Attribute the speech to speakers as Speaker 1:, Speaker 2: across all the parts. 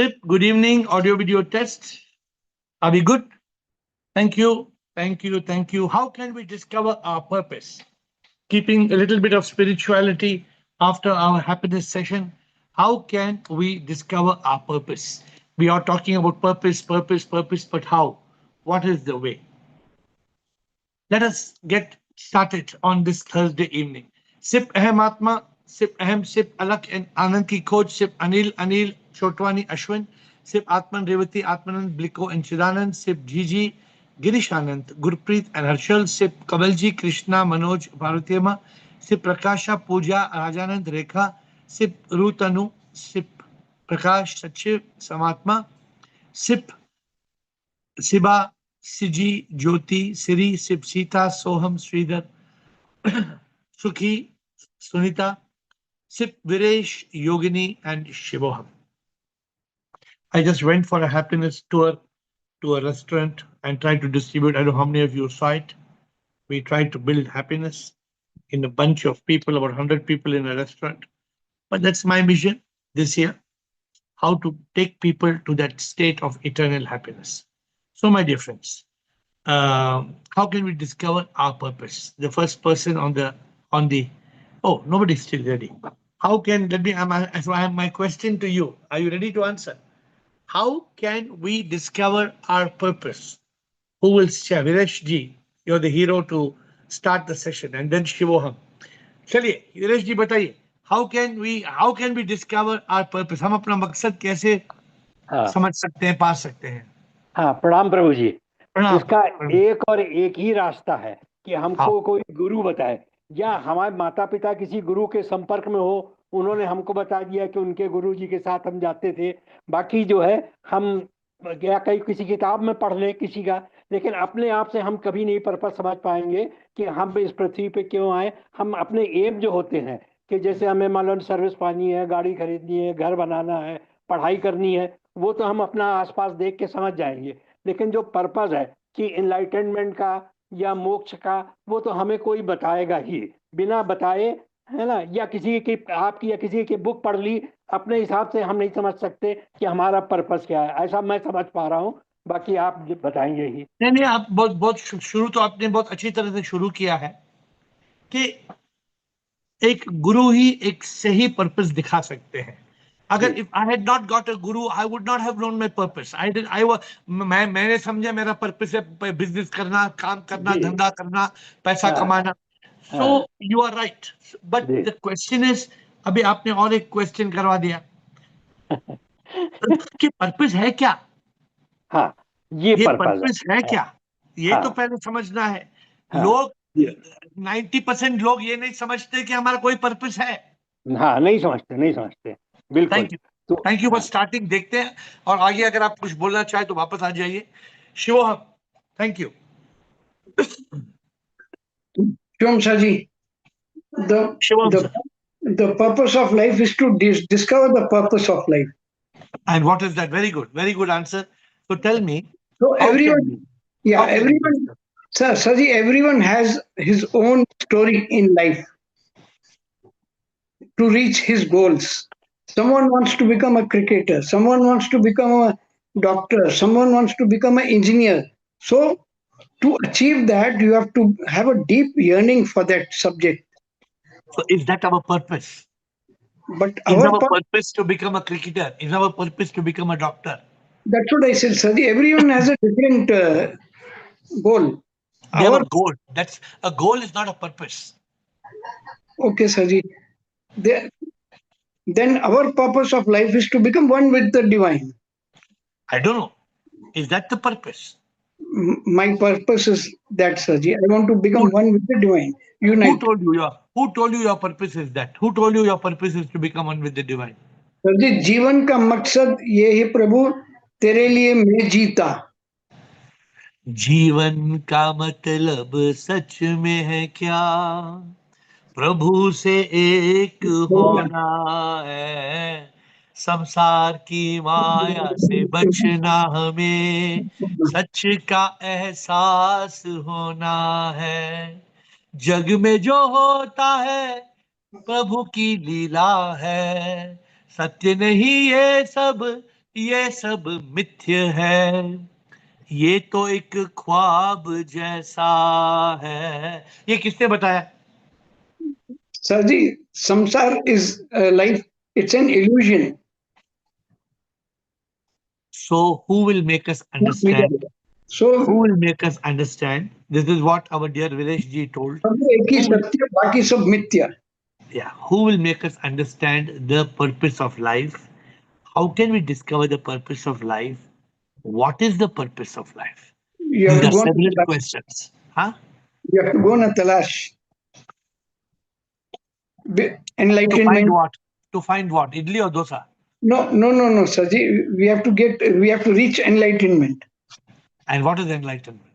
Speaker 1: Sip, good evening. Audio video test. Are we good? Thank you. Thank you. Thank you. How can we discover our purpose? Keeping a little bit of spirituality after our happiness session. How can we discover our purpose? We are talking about purpose, purpose, purpose, but how? What is the way? Let us get started on this Thursday evening. Sip Ahem Atma, Sip Ahem, Sip Alak and Anand ki Khoj, Sip Anil, Chotwani Ashwin, Sip Atman Revati, Atmanand, Bliko and Chidanand, Sip Gigi, Girish Anand, Gurpreet and Harshal, Sip Kabalji, Krishna, Manoj, Bharatiyama, Sip Prakasha, Pooja, Rajanand, Rekha, Sip Rutanu, Sip Prakash, Sachiv, Samatma, Sip Siba, Siji, Jyoti, Siri, Sip Sita, Soham, Sridhar, Sukhi, Sunita, Sip Viresh, Yogini, and Shivoham. I just went for a happiness tour to a restaurant and tried to distribute. I don't know how many of you saw it. We tried to build happiness in a bunch of people, about 100 people in a restaurant. But that's my mission this year, how to take people to that state of eternal happiness. So, my dear friends, how can we discover our purpose? The first person on the oh, nobody's still ready. How can let me? My question to you. Are you ready to answer? How can we discover our purpose? Who will share? Viresh ji, you're the hero to start the session, and then Shivoham. चलिए विरेश जी बताइए. How can we discover our purpose? हम अपना मकसद कैसे समझ सकते हैं, पा सकते हैं?
Speaker 2: हाँ, प्रणाम प्रभु जी.
Speaker 1: प्रणाम.
Speaker 2: इसका एक और एक ही रास्ता है कि हमको कोई गुरु बताए, या हमारे माता पिता किसी गुरु के संपर्क में हो, उन्होंने हमको बता दिया कि उनके गुरु जी के साथ हम जाते थे. बाकी जो है हम या कहीं किसी किताब में पढ़ लें किसी का, लेकिन अपने आप से हम कभी नहीं पर्पस समझ पाएंगे कि हम इस पृथ्वी पे क्यों आए. हम अपने एम जो होते हैं कि जैसे हमें मान लो सर्विस पानी है, गाड़ी खरीदनी है, घर बनाना है, पढ़ाई करनी है, वो तो हम अपना आसपास देख के समझ जाएंगे. लेकिन जो पर्पस है कि इनलाइटनमेंट का या मोक्ष का, वो तो हमें कोई बताएगा ही, बिना बताए, है ना. या किसी की आपकी या किसी की बुक पढ़ ली, अपने हिसाब से हम नहीं समझ सकते कि हमारा पर्पस क्या है. ऐसा मैं समझ पा रहा हूँ, बाकी आप बताएंगे ही.
Speaker 1: नहीं, आप बहुत शुरू तो आपने बहुत अच्छी तरह से शुरू किया है कि एक गुरु ही एक सही पर्पस दिखा सकते हैं. अगर if I had not got a guru, I would not have known my purpose. मैंने समझा मेरा पर्पस है बिजनेस करना, काम करना, धंधा करना, पैसा कमाना. So you are right. But the question is, अभी आपने और एक क्वेश्चन करवा दिया कि पर्पस है क्या?
Speaker 2: हाँ, ये
Speaker 1: पर्पस है क्या? ये तो पहले समझना है. लोग 90% लोग ये नहीं समझते कि हमारा कोई पर्पस है.
Speaker 2: हाँ, नहीं समझते. बिल्कुल.
Speaker 1: Thank you for starting. देखते हैं और आगे अगर आप कुछ बोलना चाहे तो वापस आ जाइए. Shivoham, thank you.
Speaker 3: Shivam Shaji, the purpose of life is to discover the purpose of life.
Speaker 1: And what is that? Very good answer. So tell me.
Speaker 3: So everyone, Saji, everyone has his own story in life to reach his goals. Someone wants to become a cricketer, someone wants to become a doctor, someone wants to become an engineer. So to achieve that, you have to have a deep yearning for that subject.
Speaker 1: So is that our purpose?
Speaker 3: But
Speaker 1: is our purpose to become a cricketer? Is our purpose to become a doctor?
Speaker 3: That's what I said, Saji. Everyone has a different goal.
Speaker 1: They have a goal. That's a goal is not a purpose.
Speaker 3: Okay, Saji. Then our purpose of life is to become one with the divine.
Speaker 1: I don't know. Is that the purpose?
Speaker 3: My purpose is that, Saji. I want to become one with the divine. Unite.
Speaker 1: Who told you your purpose is that? Who told you your purpose is to become one with the divine?
Speaker 3: Saji, जीवन का मकसद ये है प्रभु, तेरे लिए मैं जीता.
Speaker 1: जीवन का मतलब सच में है क्या? प्रभु से एक होना है. संसार की माया से बचना हमें, सच का एहसास होना है. जग में जो होता है प्रभु की लीला है. सत्य नहीं ये सब ये सब मिथ्य है, ये तो एक ख्वाब जैसा है। ये किसने बताया?
Speaker 3: Sir ji, samsar is life. It's an illusion,
Speaker 1: So who will make us
Speaker 3: not real.
Speaker 1: understand? Who
Speaker 3: So
Speaker 1: will make us understand? This is what our dear Viresh ji told.
Speaker 3: सब एक ही
Speaker 1: Who will,
Speaker 3: सत्य, बाकी सब मिथ्या.
Speaker 1: yeah, who will make us understand the purpose of life? How can we discover the purpose of life? What is the purpose of life?
Speaker 3: You have
Speaker 1: These
Speaker 3: to
Speaker 1: are
Speaker 3: go on a
Speaker 1: several
Speaker 3: talash.
Speaker 1: questions. Huh?
Speaker 3: You have to go on a talash.
Speaker 1: To find
Speaker 3: Enlightenment.
Speaker 1: what? To find what? Idli or dosa?
Speaker 3: No, no, no, no, sir ji. We have to reach enlightenment.
Speaker 1: And what is enlightenment?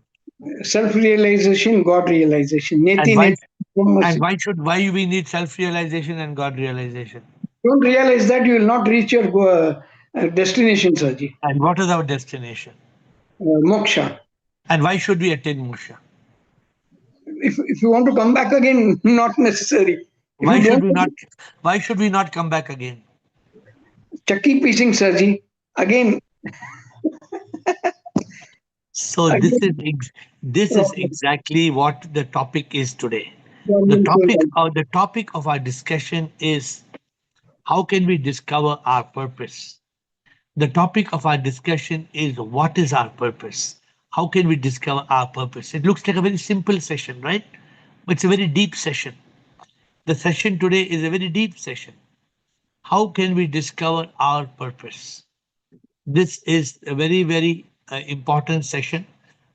Speaker 3: Self-realization, God realization.
Speaker 1: And
Speaker 3: Neti
Speaker 1: why
Speaker 3: neti. Brahmasi.
Speaker 1: and why we need self-realization and God realization?
Speaker 3: Don't realize that you will not reach your destination, sir ji.
Speaker 1: And what is our destination?
Speaker 3: Moksha.
Speaker 1: And why should we attain moksha?
Speaker 3: If you want to come back again, not necessary. If
Speaker 1: Why
Speaker 3: you
Speaker 1: should
Speaker 3: don't,
Speaker 1: we not why should we not come back again?
Speaker 3: chakki piecing, sir ji. Again,
Speaker 1: So
Speaker 3: again,
Speaker 1: this is
Speaker 3: problem.
Speaker 1: exactly what the topic is today.
Speaker 3: Problem solving.
Speaker 1: The topic of our discussion is how can we discover our purpose? The topic of our discussion is what is our purpose? How can we discover our purpose? It looks like a very simple session, right? But it's a very deep session. The session today is a very deep session. How can we discover our purpose? This is a very important session.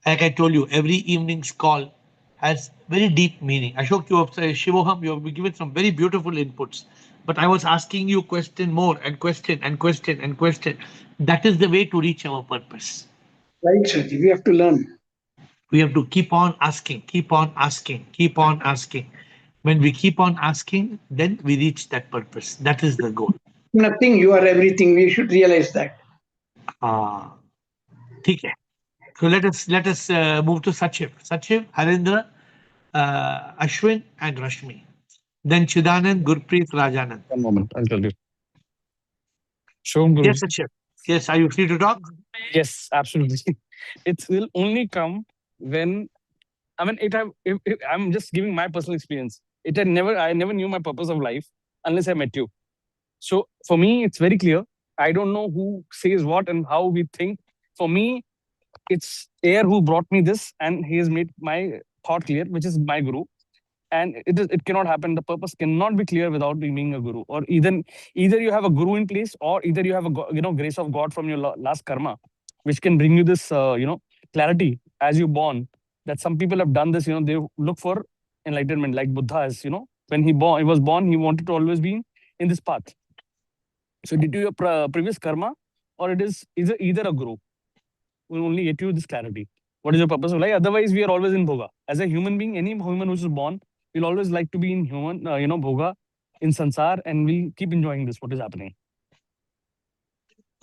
Speaker 1: Like I told you, every evening's call has very deep meaning. Ashok, you have Shivoham, you have given some very beautiful inputs. But I was asking you question more and question and question and question. That is the way to reach our purpose.
Speaker 3: Right, sir ji. We have to learn.
Speaker 1: We have to keep on asking, keep on asking, keep on asking. When we keep on asking, then we reach that purpose. That is the goal.
Speaker 3: Nothing, you are everything. We should realize that.
Speaker 1: Ah, ठीक है. So let us move to Sachiv. Sachiv, Harindra, Ashwin, and Rashmi. Then Chidanand, Gurpreet, Rajanand.
Speaker 4: One moment, I'll tell you. Shom
Speaker 1: Yes,
Speaker 4: Guruji.
Speaker 1: Sachiv. Yes, are you free to talk?
Speaker 4: Yes, absolutely. It will only come when I mean it. If I'm just giving my personal experience. I never knew my purpose of life unless I met you. So for me, it's very clear. I don't know who says what and how we think. For me, it's AiR who brought me this, and he has made my thought clear, which is my guru. And it cannot happen. The purpose cannot be clear without being a guru, or either you have a guru in place, or either you have a grace of God from your last karma, which can bring you this clarity as you born. That some people have done this. They look for enlightenment, like Buddha is. He was born, he wanted to always be in this path. So due to your previous karma, or it is either a guru will only get you this clarity. What is your purpose of life? Otherwise, we are always in bhoga. As a human being, any human who is born will always like to be in human, bhoga, in sansar, and we'll keep enjoying this. What is happening?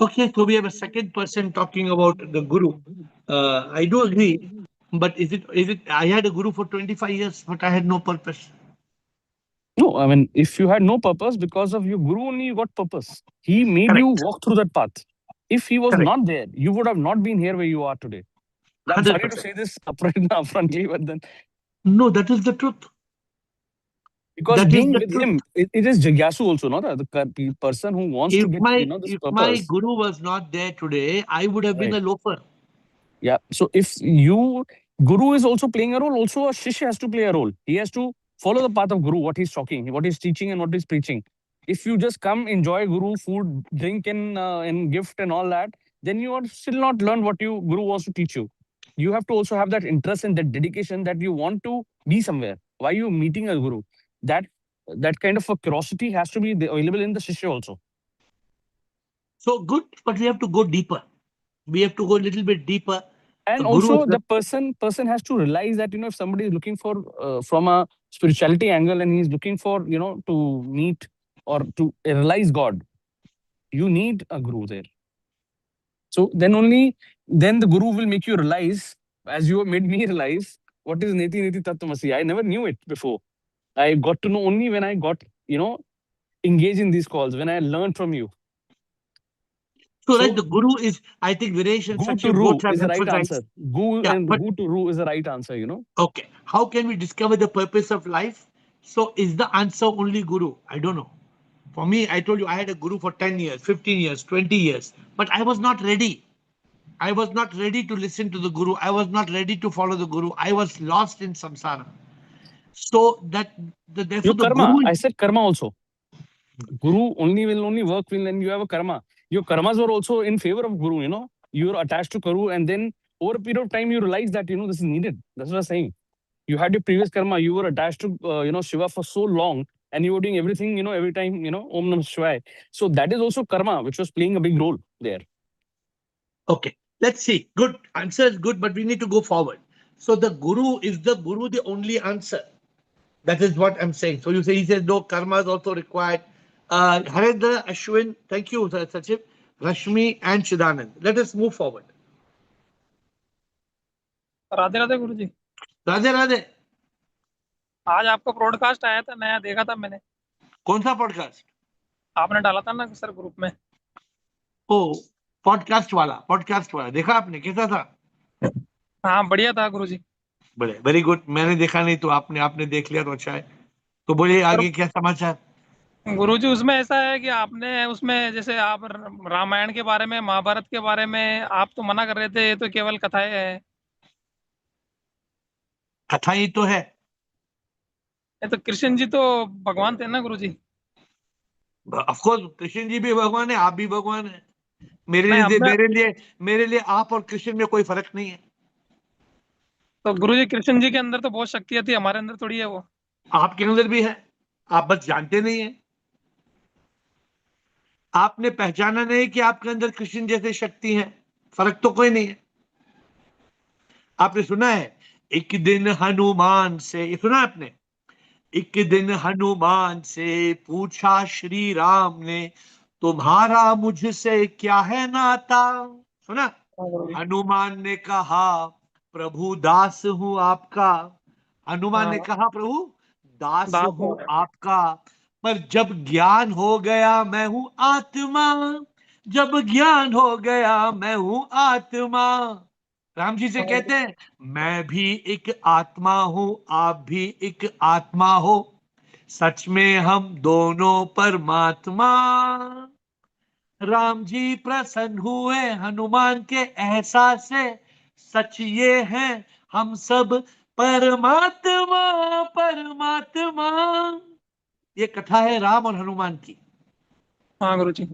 Speaker 1: Okay, so we have a second person talking about the guru. I do agree, but is it? I had a guru for 25 years, but I had no purpose.
Speaker 4: No, I mean, if you had no purpose because of your guru, only you got purpose. He made you
Speaker 1: Correct.
Speaker 4: walk through that path. If he was
Speaker 1: Correct.
Speaker 4: not there, you would have not been here where you are today. I'm sorry to
Speaker 1: 100%.
Speaker 4: say this upfrontly, but then
Speaker 1: No, that is the truth.
Speaker 4: because
Speaker 1: That is
Speaker 4: being
Speaker 1: the
Speaker 4: with
Speaker 1: truth.
Speaker 4: him, it is Jigyasu also, no? The person who wants to
Speaker 1: If
Speaker 4: get,
Speaker 1: my
Speaker 4: this
Speaker 1: if my
Speaker 4: purpose.
Speaker 1: guru was not there today, I would have been
Speaker 4: Right.
Speaker 1: a loafer.
Speaker 4: Yeah. So if Guru is also playing a role, also a Shishya has to play a role. He has to follow the path of Guru, what he's talking, what he's teaching, and what he's preaching. If you just come, enjoy Guru, food, drink, and gift and all that, then you are still not learn what Guru wants to teach you. You have to also have that interest and that dedication that you want to be somewhere. Why you meeting a Guru? That kind of a curiosity has to be available in the Shishya also.
Speaker 1: So good, but we have to go deeper. We have to go a little bit deeper. A
Speaker 4: And
Speaker 1: guru is
Speaker 4: also the person has to realize that if somebody is looking for from a spirituality angle, and he's looking for to meet or to realize God, you need a guru there. So then the guru will make you realize, as you have made me realize, what is neti neti tattvamasi. I never knew it before. I got to know only when I got engaged in these calls, when I learned from you.
Speaker 1: So right, the guru is, I think Viresh and
Speaker 4: Gu to
Speaker 1: Sachin
Speaker 4: ru
Speaker 1: both have
Speaker 4: is the right
Speaker 1: emphasized.
Speaker 4: answer. Gu
Speaker 1: Yeah,
Speaker 4: and
Speaker 1: but
Speaker 4: gu to ru is the right answer, you know.
Speaker 1: okay, how can we discover the purpose of life? So is the answer only guru? I don't know. For me, I told you I had a guru for 10 years, 15 years, 20 years, but I was not ready. I was not ready to listen to the guru. I was not ready to follow the guru. I was lost in samsara. So therefore
Speaker 4: Your
Speaker 1: the
Speaker 4: karma.
Speaker 1: guru
Speaker 4: I
Speaker 1: is
Speaker 4: said karma also. Guru will only work when you have a karma. Your karmas were also in favor of guru, you know. You're attached to guru, and then over a period of time you realize that, you know, this is needed. That's what I'm saying. You had your previous karma, you were attached to Shiva for so long, and you were doing everything, you know, every time, you know, Om Namah Shivaya. So that is also karma, which was playing a big role there.
Speaker 1: okay. Let's see. Good answer is good, but we need to go forward. So the guru is the guru the only answer? That is what I'm saying. So you say he says no, karma is also required. Harendra, Ashwin, thank you, Sachin, Rashmi, and Chidanand. Let us move forward.
Speaker 5: Radhe Radhe गुरु जी।
Speaker 1: राधे राधे।
Speaker 5: आज आपका broadcast आया था, नया देखा था मैंने।
Speaker 1: कौन सा पॉडकास्ट?
Speaker 5: आपने डाला था ना सर ग्रुप में।
Speaker 1: ओ, पॉडकास्ट वाला देखा आपने, कैसा था?
Speaker 5: हाँ बढ़िया था गुरु जी।
Speaker 1: बड़े वेरी गुड। मैंने देखा नहीं, तो आपने देख लिया तो अच्छा है। तो बोलिए आगे क्या समाचार?
Speaker 5: गुरु जी उसमें ऐसा है कि आपने उसमें जैसे आप रामायण के बारे में, महाभारत के बारे में आप तो मना कर रहे थे, ये तो केवल कथाएं हैं।
Speaker 1: कथा ही तो है।
Speaker 5: ये तो कृष्ण जी तो भगवान थे ना गुरु जी।
Speaker 1: ऑफ कोर्स कृष्ण जी भी भगवान है, आप भी भगवान है। मेरे
Speaker 5: नहीं,
Speaker 1: लिए
Speaker 5: हमने
Speaker 1: मेरे लिए मेरे लिए आप और कृष्ण में कोई फर्क नहीं है।
Speaker 5: तो गुरु जी कृष्ण जी के अंदर तो बहुत शक्तियां थी, हमारे अंदर थोड़ी है वो।
Speaker 1: आपके अंदर भी है, आप बस जानते नहीं है। आपने पहचाना नहीं कि आपके अंदर कृष्ण जैसे शक्ति है। फर्क तो कोई नहीं है। आपने सुना है एक दिन हनुमान से, ये सुना आपने? एक दिन हनुमान से पूछा श्री राम ने, तुम्हारा मुझसे क्या है नाता? सुना?
Speaker 5: हाँ गुरु जी।
Speaker 1: हनुमान ने कहा, प्रभु दास हूं आपका। हनुमान ने
Speaker 5: हाँ
Speaker 1: कहा, प्रभु दास
Speaker 5: दास
Speaker 1: हूं
Speaker 5: है।
Speaker 1: आपका, पर जब ज्ञान हो गया मैं हूं आत्मा। जब ज्ञान हो गया मैं हूं आत्मा। राम जी से
Speaker 5: हाँ
Speaker 1: कहते हैं, मैं भी एक आत्मा हूं, आप भी एक आत्मा हो, सच में हम दोनों परमात्मा। राम जी प्रसन्न हुए हनुमान के एहसास से, सच ये है हम सब परमात्मा परमात्मा। ये कथा है राम और हनुमान की।
Speaker 5: हाँ गुरु जी।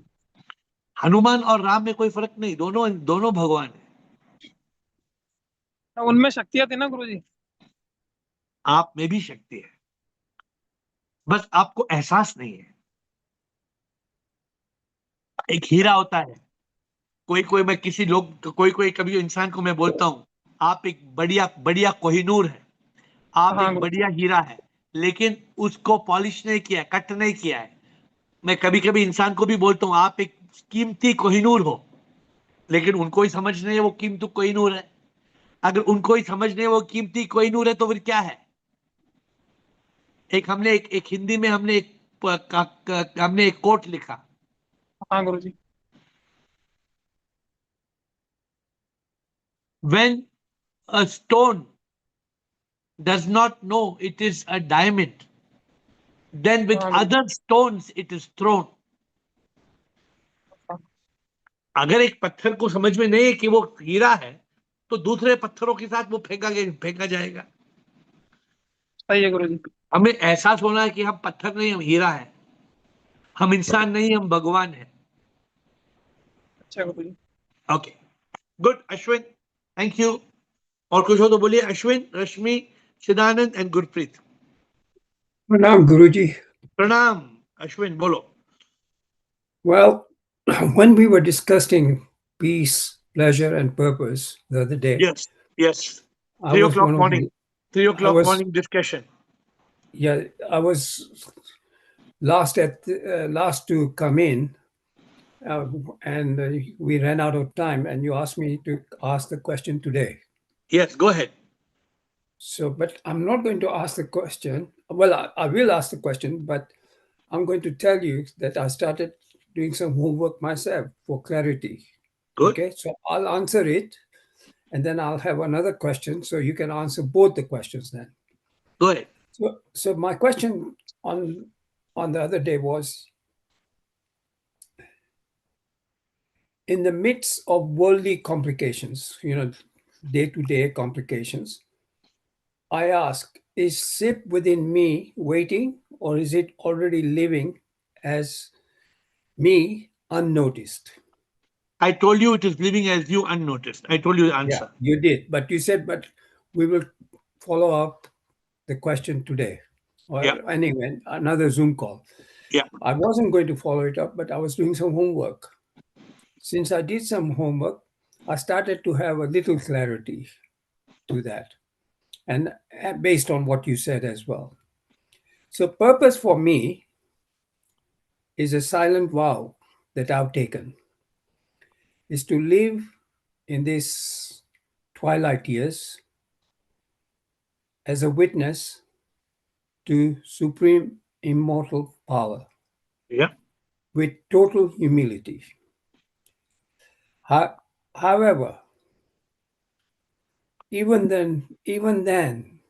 Speaker 1: हनुमान और राम में कोई फर्क नहीं, दोनों दोनों भगवान है।
Speaker 5: उनमें शक्तियां थी ना गुरु जी।
Speaker 1: आप में भी शक्ति है, बस आपको एहसास नहीं है। एक हीरा होता है, कोई कोई मैं किसी लोग कोई कोई कभी इंसान को मैं बोलता हूं, आप एक बढ़िया बढ़िया कोहिनूर है, आप
Speaker 5: हाँ
Speaker 1: एक
Speaker 5: गुरु जी।
Speaker 1: बढ़िया हीरा है, लेकिन उसको पॉलिश नहीं किया है, कट नहीं किया है। मैं कभी कभी इंसान को भी बोलता हूं, आप एक कीमती कोहिनूर हो, लेकिन उनको ही समझ नहीं है वो कीमती कोहिनूर है। अगर उनको ही समझ नहीं है वो कीमती कोहिनूर है, तो फिर क्या है? एक हिंदी में हमने एक कोट लिखा,
Speaker 5: हाँ guru ji.
Speaker 1: When a stone does not know it is a diamond, then with
Speaker 5: हाँ गुरु जी।
Speaker 1: other stones it is thrown. अगर एक पत्थर को समझ में नहीं है कि वो हीरा है, तो दूसरे पत्थरों के साथ वो फेंका जाएगा।
Speaker 5: सही है गुरु जी।
Speaker 1: हमें एहसास होना है कि हम पत्थर नहीं, हम हीरा है। हम इंसान नहीं, हम भगवान है।
Speaker 5: अच्छा guru ji.
Speaker 1: Okay, good Ashwin, thank you. और कुछ हो तो बोलिए। Ashwin, Rashmi, Chidanand and Gurpreet.
Speaker 3: Pranam, Guruji.
Speaker 1: प्रणाम। अश्विन बोलो।
Speaker 3: Well, when we were discussing peace, pleasure, and purpose the other day,
Speaker 1: yes yes,
Speaker 3: I
Speaker 1: 3
Speaker 3: was
Speaker 1: o'clock
Speaker 3: one of
Speaker 1: morning,
Speaker 3: the,
Speaker 1: 3
Speaker 3: I
Speaker 1: o'clock
Speaker 3: was,
Speaker 1: morning discussion.
Speaker 3: yeah, I was last to come in, and we ran out of time, and you asked me to ask the question today.
Speaker 1: Yes, go ahead.
Speaker 3: So, but I'm not going to ask the question. Well, I will ask the question, but I'm going to tell you that I started
Speaker 6: doing some homework myself for clarity.
Speaker 1: Good.
Speaker 6: Okay, so I'll answer it, and then I'll have another question, so you can answer both the questions then.
Speaker 1: Go ahead.
Speaker 6: So my question on the other day was, in the midst of worldly complications, day-to-day complications, I ask, is SIP within me waiting, or is it already living as me unnoticed?
Speaker 1: I told you it is living as you unnoticed. I told you the answer.
Speaker 6: You did, but you said, but we will follow up the question today. Or
Speaker 1: Yeah.
Speaker 6: anyway, another Zoom call.
Speaker 1: Yeah.
Speaker 6: I wasn't going to follow it up, but I was doing some homework. Since I did some homework, I started to have a little clarity to that, and based on what you said as well. So, purpose for me is a silent vow that I've taken, is to live in these twilight years as a witness to supreme immortal power
Speaker 1: Yeah.
Speaker 6: with total humility. However, even then,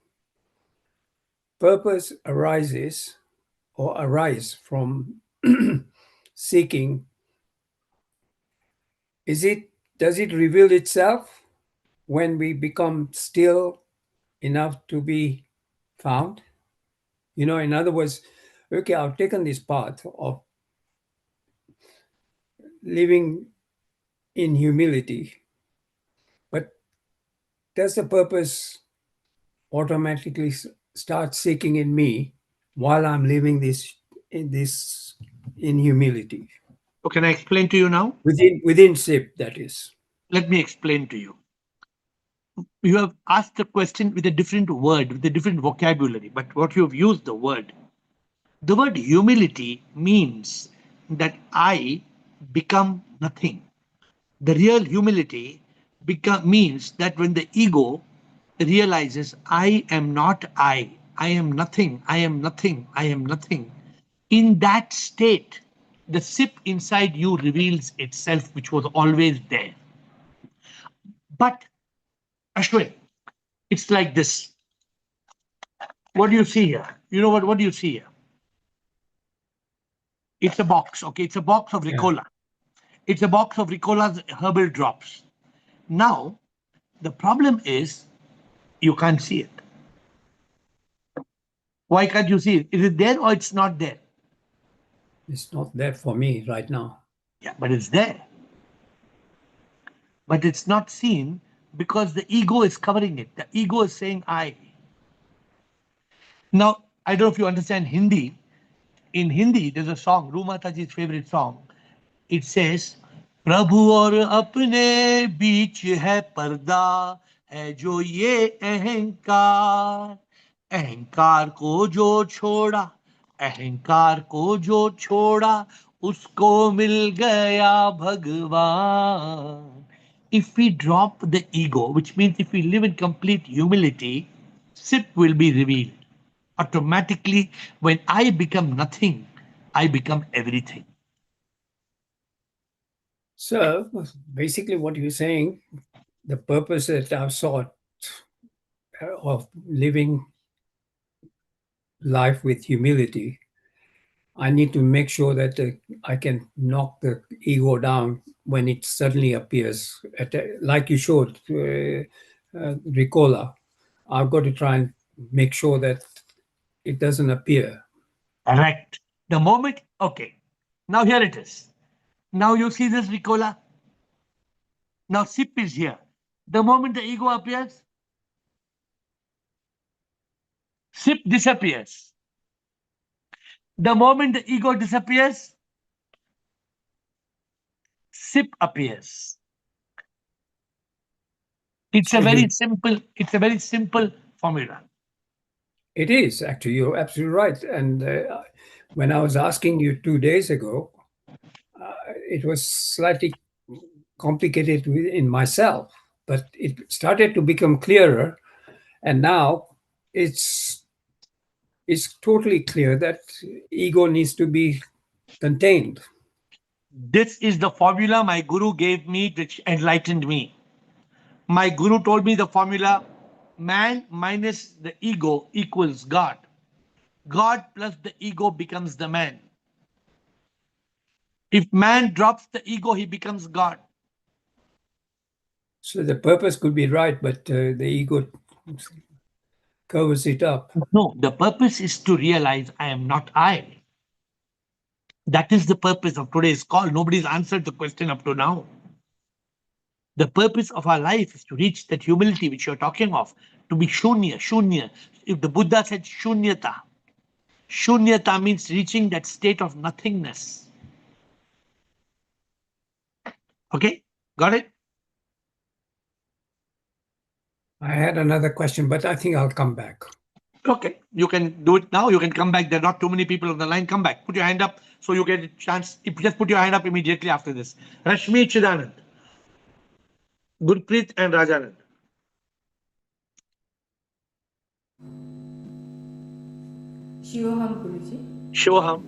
Speaker 6: purpose arises or arise from seeking. Does it reveal itself when we become still enough to be found? In other words, okay, I've taken this path of living in humility, but does the purpose automatically start seeking in me while I'm living in humility?
Speaker 1: So can I explain to you now?
Speaker 6: Within SIP, that is.
Speaker 1: Let me explain to you. You have asked the question with a different word, with a different vocabulary, but what you have used the word humility means that I become nothing. The real humility means that when the ego realizes I am not I am nothing, I am nothing, I am nothing. In that state, the SIP inside you reveals itself, which was always there. But Ashwin, it's like this. What do you see here? You know what? What do you see here? It's a box. Okay, it's a box of Ricola. It's a box of Ricola's herbal drops. Now, the problem is you can't see it. Why can't you see it? Is it there or it's not there?
Speaker 6: It's not there for me right now.
Speaker 1: Yeah, but it's there. But it's not seen because the ego is covering it. The ego is saying I. Now, I don't know if you understand Hindi. In Hindi, there's a song, Rumataji's favorite song. It says, प्रभु और अपने बीच है पर्दा है जो ये अहंकार अहंकार को जो छोड़ा अहंकार को जो छोड़ा उसको मिल गया भगवान. If we drop the ego, which means if we live in complete humility, SIP will be revealed. Automatically, when I become nothing, I become everything.
Speaker 6: So basically, what you're saying, the purpose that I've sought of living life with humility, I need to make sure that I can knock the ego down when it suddenly appears. Like you showed, Ricola, I've got to try and make sure that it doesn't appear.
Speaker 1: Correct. The moment, okay. Now here it is. Now you see this Ricola. Now SIP is here. The moment the ego appears, SIP disappears. The moment the ego disappears, SIP appears. It's a very simple formula.
Speaker 6: It is, actually, you're absolutely right. And when I was asking you 2 days ago, it was slightly complicated in myself, but it started to become clearer. And now it's totally clear that ego needs to be contained.
Speaker 1: This is the formula my guru gave me, which enlightened me. My guru told me the formula: man minus the ego equals God. God plus the ego becomes the man. If man drops the ego, he becomes God.
Speaker 6: So the purpose could be right, but the ego covers it up.
Speaker 1: No, the purpose is to realize I am not I. That is the purpose of today's call. Nobody's answered the question up to now. The purpose of our life is to reach that humility which you're talking of, to be shunya, shunya. If the Buddha said shunyata, shunyata means reaching that state of nothingness. Okay, got it?
Speaker 6: I had another question, but I think I'll come back.
Speaker 1: Okay, you can do it now. You can come back. There are not too many people on the line. Come back. Put your hand up so you get a chance. If just put your hand up immediately after this. Rashmi Chidanand, Gurpreet and Rajanand.
Speaker 7: Shivoham Guruji.
Speaker 1: Shivoham.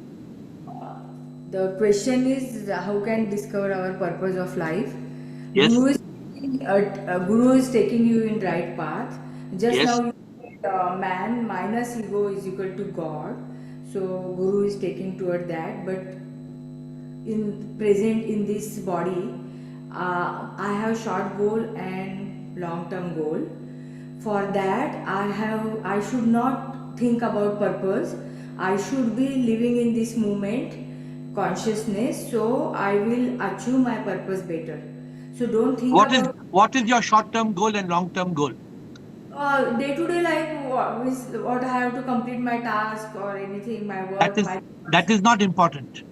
Speaker 7: The question is how can discover our purpose of life?
Speaker 1: Yes.
Speaker 7: Guru is taking you in right path. Just
Speaker 1: Yes.
Speaker 7: now you said man minus ego is equal to God. So Guru is taking toward that. But in present in this body, I have short goal and long term goal. For that, I should not think about purpose. I should be living in this moment consciousness, so I will achieve my purpose better. So don't think about
Speaker 1: what is your short-term goal and long-term goal?
Speaker 7: Day-to-day life. What I have to complete my task or anything, my work,
Speaker 1: that is not important.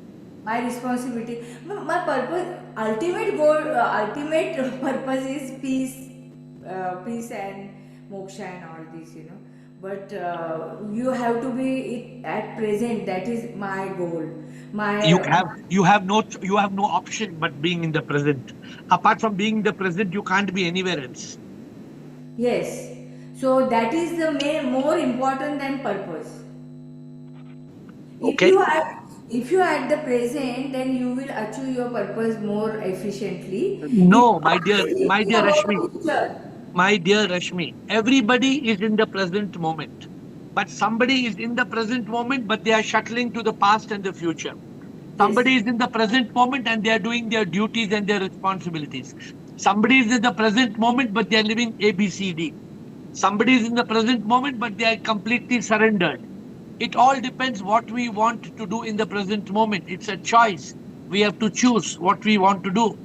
Speaker 7: My responsibility. My purpose, ultimate goal, ultimate purpose is peace, peace and moksha and all this, But you have to be at present. That is my goal.
Speaker 1: You have no option but being in the present. Apart from being in the present, you can't be anywhere else.
Speaker 7: Yes. So that is the more important than purpose.
Speaker 1: Okay.
Speaker 7: If you are at the present, then you will achieve your purpose more efficiently.
Speaker 1: No, my dear Rashmi, everybody is in the present moment. But somebody is in the present moment, but they are shuttling to the past and the future. Somebody is in the present moment and they are doing their duties and their responsibilities. Somebody is in the present moment, but they are living ABCD. Somebody is in the present moment, but they are completely surrendered. It all depends what we want to do in the present moment. It's a choice. We have to choose what we want to do.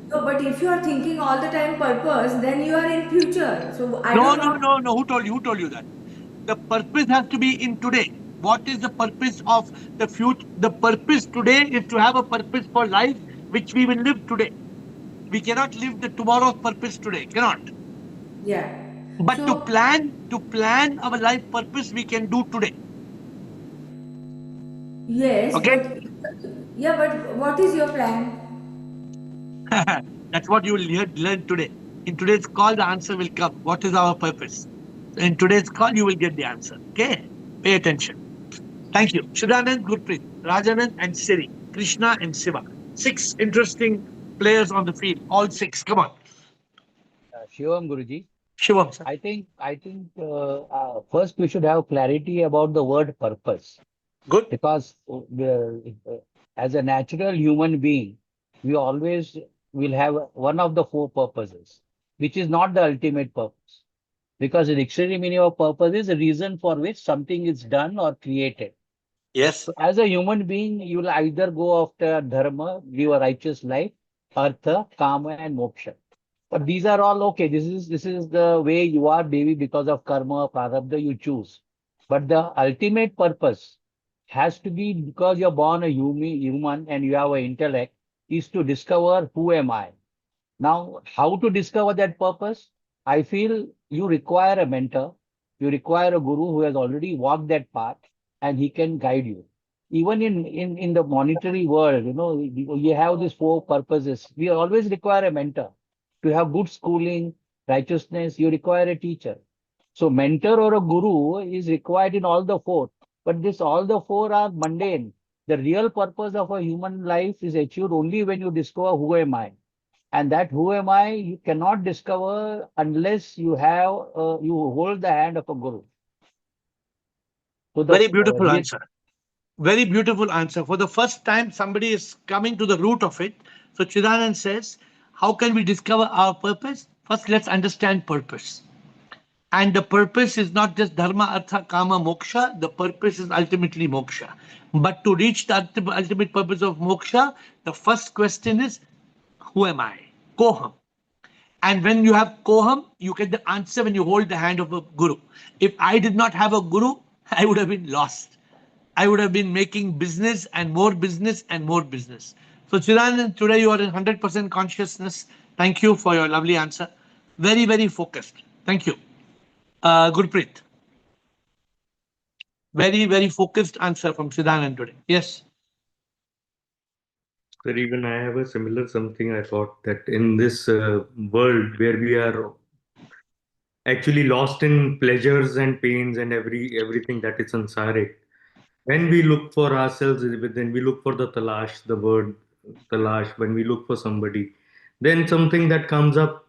Speaker 7: No, but if you are thinking all the time purpose, then you are in future. So I
Speaker 1: No.
Speaker 7: don't know.
Speaker 1: Who told you that? The purpose has to be in today. What is the purpose of the future? The purpose today is to have a purpose for life, which we will live today. We cannot live the tomorrow's purpose today. Cannot.
Speaker 7: Yeah.
Speaker 1: But to plan our life purpose, we can do today.
Speaker 7: Yes,
Speaker 1: okay?
Speaker 7: but what is your plan?
Speaker 1: That's what you will learn today. In today's call, the answer will come. What is our purpose? In today's call, you will get the answer. Okay? Pay attention. Thank you. Shidanand, Gurpreet, Rajanand, and Siri, Krishna and Shiva. 6 interesting players on the field. All 6. Come on.
Speaker 8: Shivam Guruji.
Speaker 1: Shivam, sir.
Speaker 8: I think first we should have clarity about the word purpose.
Speaker 1: Good.
Speaker 8: Because as a natural human being, we always will have one of the 4 purposes, which is not the ultimate purpose. Because the dictionary meaning of purpose is a reason for which something is done or created.
Speaker 1: Yes.
Speaker 8: So as a human being, you will either go after dharma, live a righteous life, artha, kama, and moksha. But these are all okay. This is the way you are, maybe because of karma, prarabdha you choose. But the ultimate purpose has to be, because you're born a human and you have an intellect, is to discover who am I. Now, how to discover that purpose? I feel you require a mentor. You require a guru who has already walked that path and he can guide you. Even in the monetary world, you have these 4 purposes. We always require a mentor. To have good schooling, righteousness, you require a teacher. So mentor or a guru is required in all the 4. But all the 4 are mundane. The real purpose of a human life is achieved only when you discover who am I. And that who am I, you cannot discover unless you have, you hold the hand of a guru. So the
Speaker 1: Very beautiful
Speaker 8: real,
Speaker 1: answer. Very beautiful answer. For the first time, somebody is coming to the root of it. So Chidanand says, how can we discover our purpose? First, let's understand purpose. And the purpose is not just dharma, artha, kama, moksha. The purpose is ultimately moksha. But to reach the ultimate purpose of moksha, the first question is, who am I? Koham. And when you have koham, you get the answer when you hold the hand of a guru. If I did not have a guru, I would have been lost. I would have been making business and more business and more business. So Chidanand, today you are in 100% consciousness. Thank you for your lovely answer. Very, very focused. Thank you. Gurpreet. Very, very focused answer from Chidanand today. Yes.
Speaker 9: Sir, even I have a similar something. I thought that in this world where we are actually lost in pleasures and pains and everything that is sansaric, when we look for ourselves within, we look for the talash, the word talash. When we look for somebody, then something that comes up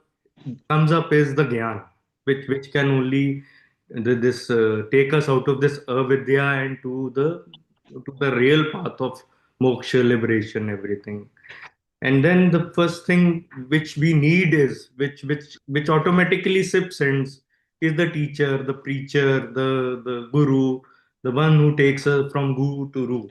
Speaker 9: is the gyan, which can only this take us out of this avidya and to the real path of moksha, liberation, everything. And then the first thing which we need is which automatically sips ends is the teacher, the preacher, the guru, the one who takes us from guru to ru.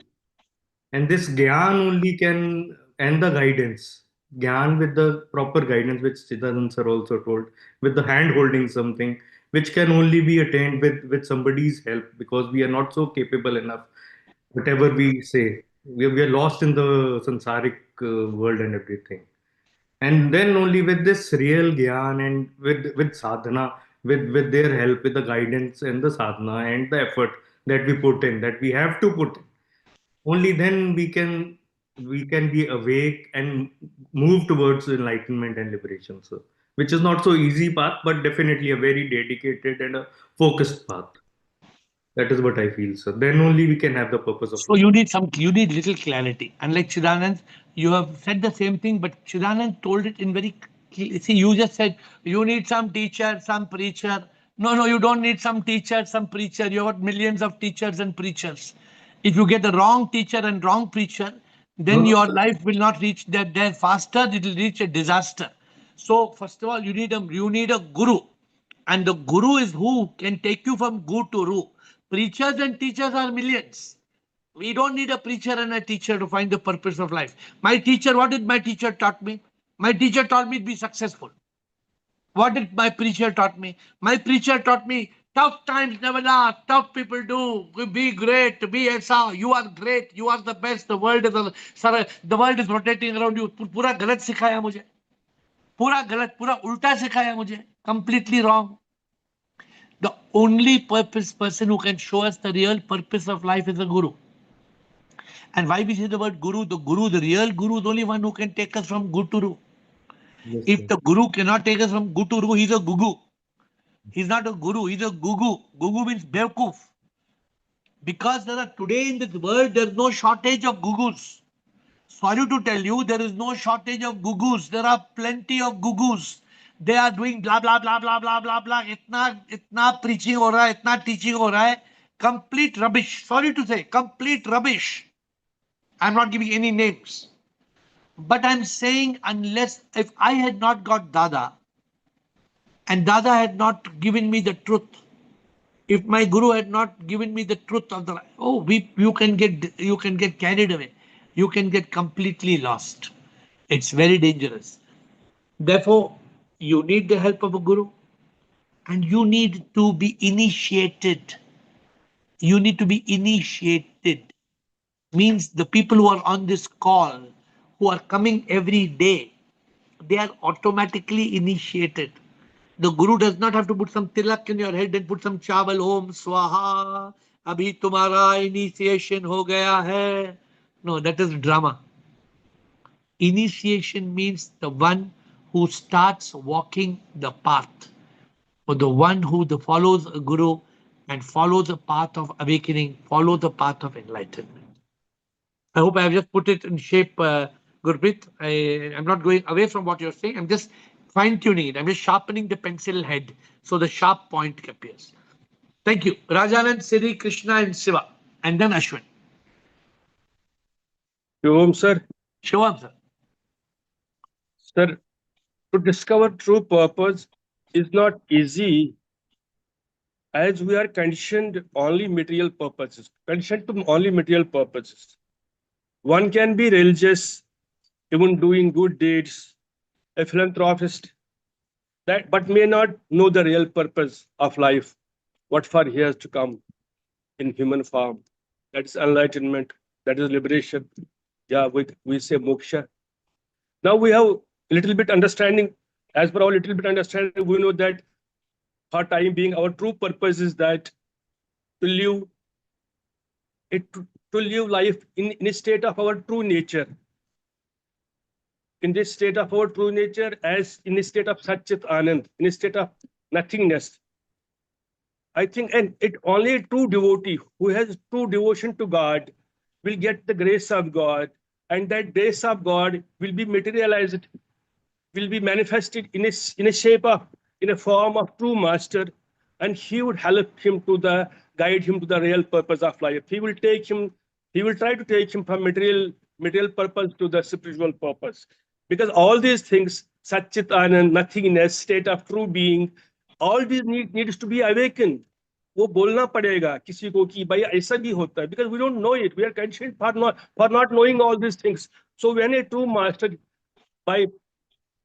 Speaker 9: And this gyan only can, and the guidance, gyan with the proper guidance, which Chidanand sir also told, with the hand holding something, which can only be attained with somebody's help, because we are not so capable enough. Whatever we say, we are lost in the sansaric world and everything. And then only with this real gyan and with sadhana, with their help, with the guidance and the sadhana and the effort that we put in, that we have to put in, only then we can be awake and move towards enlightenment and liberation, so which is not so easy path, but definitely a very dedicated and a focused path. That is what I feel, so then only we can have the purpose of
Speaker 1: So you need little clarity. Unlike Chidanand, you have said the same thing, but Chidanand told it in very see, you just said you need some teacher, some preacher. No, no, you don't need some teacher, some preacher. You have got millions of teachers and preachers. If you get the wrong teacher and wrong preacher, then
Speaker 9: no,
Speaker 1: your life will not reach there faster, it will reach a disaster. So first of all, you need a guru. And the guru is who can take you from gu to ru. Preachers and teachers are millions. We don't need a preacher and a teacher to find the purpose of life. My teacher, what did my teacher taught me? My teacher taught me to be successful. What did my preacher taught me? My preacher taught me tough times never last. Tough people do. Be great. Be ऐसा. You are great. You are the best. The world is rotating around you. पूरा गलत सिखाया मुझे. पूरा गलत. पूरा उल्टा सिखाया मुझे. Completely wrong. The only person who can show us the real purpose of life is a guru. And why we say the word guru? The real guru is the only one who can take us from good to ru.
Speaker 9: yes,
Speaker 1: If
Speaker 9: sir.
Speaker 1: the guru cannot take us from good to ru, he's a gugu. He's not a guru, he's a gugu. Gugu means bewkuf. Because today in this world, there's no shortage of gugus. Sorry to tell you, there is no shortage of gugus. There are plenty of gugus. They are doing blah blah blah blah blah blah blah. Itna preaching हो रहा है, itna teaching हो रहा है. Complete rubbish. Sorry to say, complete rubbish. I'm not giving any names. But I'm saying, if I had not got Dada, and Dada had not given me the truth, if my guru had not given me the truth of the life, you can get carried away, you can get completely lost. It's very dangerous. Therefore, you need the help of a guru, and you need to be initiated. You need to be initiated. Means the people who are on this call, who are coming every day, they are automatically initiated. The guru does not have to put some tilak in your head and put some chawal, om swaha, abhi tumhara initiation ho gaya hai. No, that is drama. Initiation means the one who starts walking the path, or the one who follows a guru and follows the path of awakening, follows the path of enlightenment. I hope I have just put it in shape, Gurpreet. I'm not going away from what you're saying. I'm just fine-tuning it. I'm just sharpening the pencil head so the sharp point appears. Thank you. Rajanand, Siri, Krishna, and Siva. And then Ashwin.
Speaker 10: Shivam, sir.
Speaker 1: Shivam, sir.
Speaker 10: Sir, to discover true purpose is not easy as we are conditioned only material purposes, conditioned to only material purposes. One can be religious, even doing good deeds, a philanthropist, that but may not know the real purpose of life, what for he has to come in human form. That is enlightenment, that is liberation. Yeah, we say moksha. Now we have a little bit understanding. As per our little bit understanding, we know that for time being, our true purpose is that to live it to live life in a state of our true nature. In this state of our true nature, as in a state of Satchit Anand, in a state of nothingness. I think, and it only a true devotee who has true devotion to God will get the grace of God, and that grace of God will be materialized, will be manifested in a shape of, in a form of true master, and he would help him to the guide him to the real purpose of life. He will try to take him from material purpose to the spiritual purpose. Because all these things, Satchit Anand, nothingness, state of true being, all these needs to be awakened. वो बोलना पड़ेगा किसी को कि भाई ऐसा भी होता है, because we don't know it, we are conditioned for not knowing all these things. So when a true master, by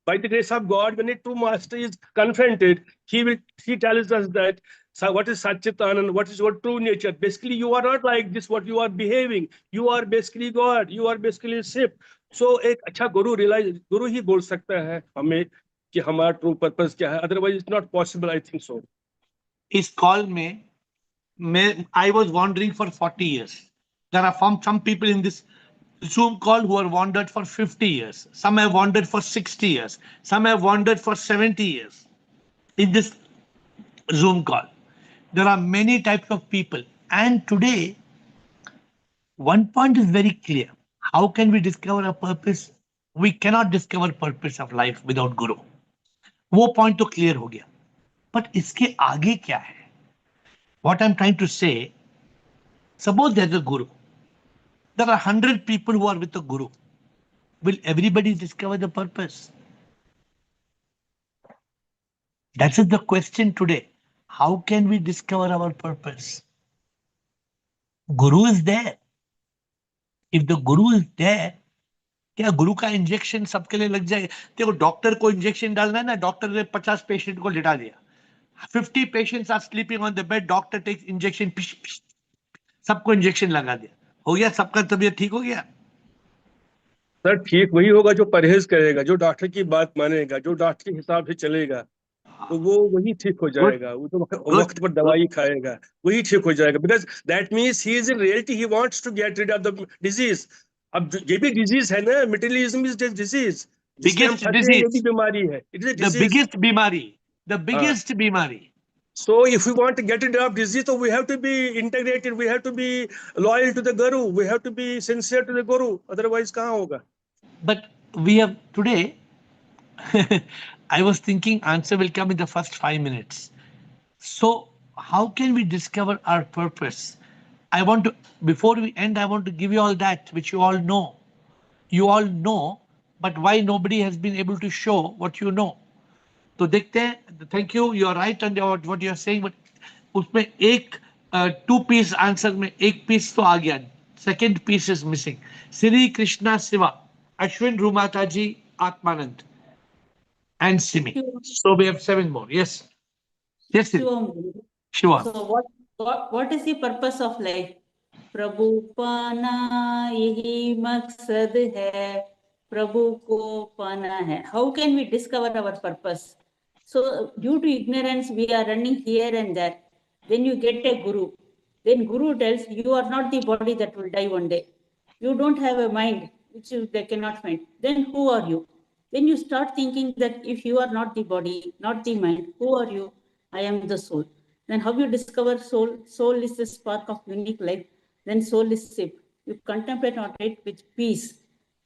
Speaker 10: the grace of God, when a true master is confronted, he tells us that, so what is Satchitanand, what is your true nature? Basically, you are not like this, what you are behaving. You are basically God, you are basically Shiv. So एक अच्छा गुरु ही बोल सकता है हमें कि हमारा true purpose क्या है, otherwise it's not possible, I think so.
Speaker 1: His call me, I was wandering for 40 years. There are some people in this Zoom call who have wandered for 50 years. Some have wandered for 60 years. Some have wandered for 70 years in this Zoom call. There are many types of people. And today, one point is very clear. How can we discover a purpose? We cannot discover purpose of life without Guru. वो point तो clear हो गया. But इसके आगे क्या है? What I'm trying to say, suppose there's a Guru. There are 100 people who are with the Guru. Will everybody discover the purpose? That is the question today. How can we discover our purpose? Guru is there. If the Guru is there, क्या गुरु का injection सबके लिए लग जाए? देखो doctor को injection डालना है ना, डॉक्टर ने 50 पेशेंट को लिटा दिया. 50 patients are sleeping on the bed, doctor takes injection, सबको इंजेक्शन लगा दिया. हो गया, सबका तबीयत ठीक हो गया.
Speaker 10: सर ठीक वही होगा जो परहेज करेगा, जो डॉक्टर की बात मानेगा, जो डॉक्टर के हिसाब से चलेगा, तो वो वही ठीक हो जाएगा. वो तो वक्त पर दवाई खाएगा, वही ठीक हो जाएगा. Because that means he is in reality, he wants to get rid of the disease. अब ये भी डिजीज है ना, मेटेरियलिज्म इज डिजीज, जिसमें हम फंसे हैं, ये भी बीमारी है. It is a disease,
Speaker 1: biggest बीमारी, द बिगेस्ट बीमारी.
Speaker 10: So if we want to get rid of disease, so we have to be integrated, we have to be loyal to the Guru, we have to be sincere to the Guru, otherwise कहाँ होगा?
Speaker 1: But we have today, I was thinking answer will come in the first 5 minutes. So how can we discover our purpose? I want to, before we end, I want to give you all that, which you all know. You all know, but why nobody has been able to show what you know? तो देखते हैं. Thank you, you are right on what you are saying, but उसमें एक 2 piece answer में एक piece तो आ गया. Second piece is missing. Sri, Krishna, Siva, Ashwin, Rumataji, Atmanand, and Simi. So we have 7 more. Yes. Yes, Siri. Shiva.
Speaker 11: So what is the purpose of life? प्रभु पाना यही मकसद है, प्रभु को पाना है. How can we discover our purpose? So due to ignorance, we are running here and there. Then you get a guru. Then guru tells you are not the body that will die one day. You don't have a mind which they cannot find. Then who are you? Then you start thinking that if you are not the body, not the mind, who are you? I am the soul. Then how you discover soul? Soul is the spark of unique life. Then soul is Shiv. You contemplate on it with peace.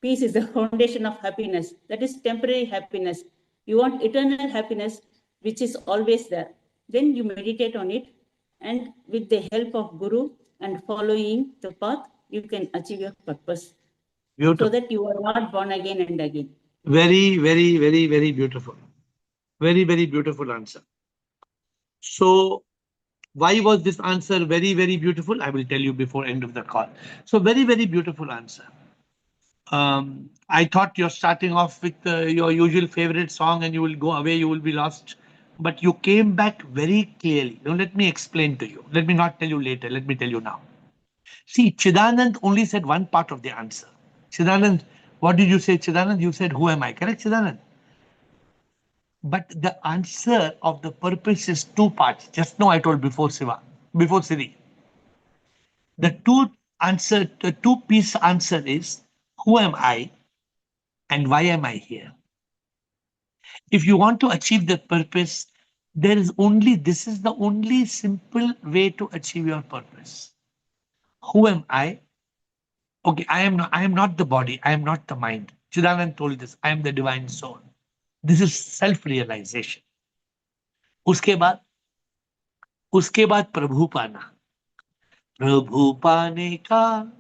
Speaker 11: Peace is the foundation of happiness. That is temporary happiness. You want eternal happiness, which is always there. Then you meditate on it, and with the help of Guru and following the path, you can achieve your purpose.
Speaker 1: Beautiful.
Speaker 11: So that you are not born again and again.
Speaker 1: Very, very, very, very beautiful. Very, very beautiful answer. So why was this answer very, very beautiful? I will tell you before end of the call. So very, very beautiful answer. I thought you're starting off with your usual favorite song and you will go away, you will be lost. But you came back very clearly. Now, let me explain to you. Let me not tell you later. Let me tell you now. See, Chidanand only said one part of the answer. Chidanand, what did you say, Chidanand? You said, who am I? Correct, Chidanand? But the answer of the purpose is two parts. Just now I told before before Siri. The two-piece answer is, who am I and why am I here? If you want to achieve the purpose, this is the only simple way to achieve your purpose. Who am I? Okay, I am not the body, I am not the mind. Chidanand told this, I am the divine soul. This is self-realization. उसके बाद प्रभु पाना. प्रभु पाने का.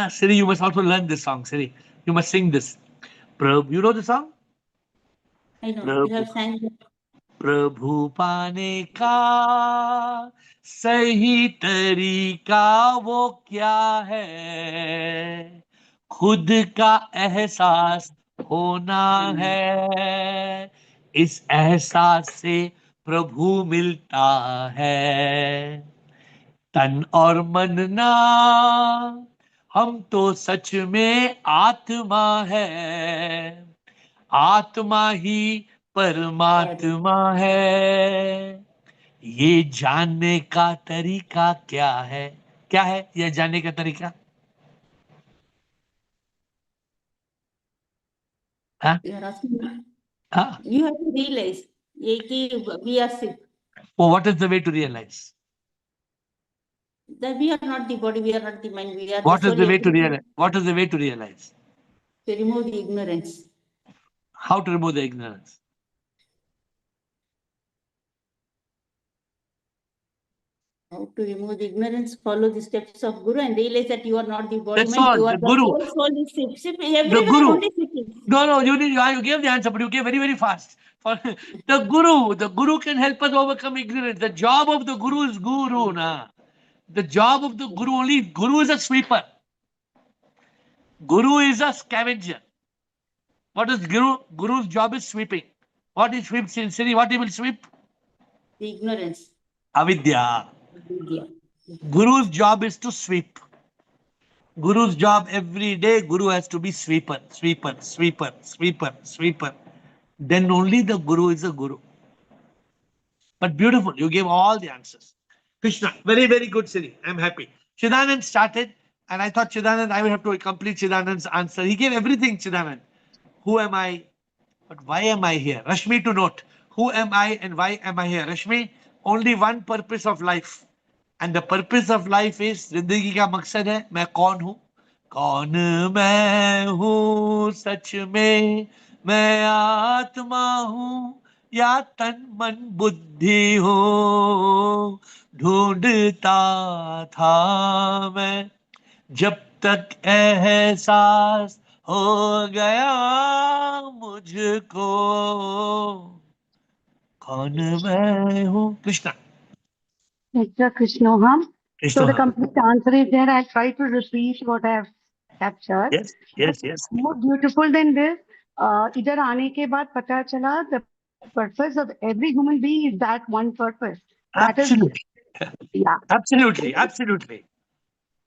Speaker 1: Siri, you must also learn this song, Siri. You must sing this. Prabhu, you know the song?
Speaker 11: I know, you have sang it.
Speaker 1: प्रभु पाने का सही तरीका वो क्या है? खुद का एहसास होना है. इस एहसास से प्रभु मिलता है. तन और मन ना, हम तो सच में आत्मा है. आत्मा ही परमात्मा है. ये जानने का तरीका क्या है? क्या है ये जानने का तरीका? हाँ?
Speaker 11: You are asking me.
Speaker 1: हाँ?
Speaker 11: You have to realize we are sick.
Speaker 1: Oh, what is the way to realize?
Speaker 11: That we are not the body, we are not the mind, we are
Speaker 1: What
Speaker 11: the
Speaker 1: is the
Speaker 11: soul.
Speaker 1: way to realize? What is the way to realize?
Speaker 11: To remove the ignorance.
Speaker 1: How to remove the ignorance?
Speaker 11: How to remove the ignorance? Follow the steps of Guru and realize that you are not the body,
Speaker 1: That's
Speaker 11: mind,
Speaker 1: all.
Speaker 11: you are
Speaker 1: The
Speaker 11: the
Speaker 1: Guru.
Speaker 11: whole soul is sick.
Speaker 1: The
Speaker 11: Everywhere
Speaker 1: Guru.
Speaker 11: only sick.
Speaker 1: No, you gave the answer, but you gave very, very fast. For the Guru can help us overcome ignorance. The job of the Guru is Guru, na. The job of the Guru is a sweeper. Guru is a scavenger. What is Guru? Guru's job is sweeping. What he sweeps in Siri? What he will sweep?
Speaker 11: The ignorance.
Speaker 1: Avidya.
Speaker 11: Avidya.
Speaker 1: Guru's job is to sweep. Guru's job every day, Guru has to be sweeper, sweeper, sweeper, sweeper, sweeper. Then only the Guru is a Guru. But beautiful, you gave all the answers. Krishna, very, very good, Siri. I'm happy. Chidanand started, and I thought Chidanand, I will have to complete Chidanand's answer. He gave everything, Chidanand. Who am I? But why am I here? Rashmi to note. Who am I and why am I here? Rashmi, only one purpose of life. And the purpose of life is, जिंदगी का मकसद है, मैं कौन हूँ? कौन मैं हूँ सच में? मैं आत्मा हूँ या तन मन बुद्धि हूँ? ढूंढता था मैं जब तक एहसास हो गया मुझको. कौन मैं हूँ? Krishna.
Speaker 12: Mr. Krishnoham. So the
Speaker 1: Krishna.
Speaker 12: complete answer is there. I'll try to repeat what I have captured.
Speaker 1: Yes, yes, yes.
Speaker 12: More beautiful than this, इधर आने के बाद पता चला the purpose of every human being is that one purpose. That is,
Speaker 1: Absolutely.
Speaker 12: yeah.
Speaker 1: Absolutely. Absolutely.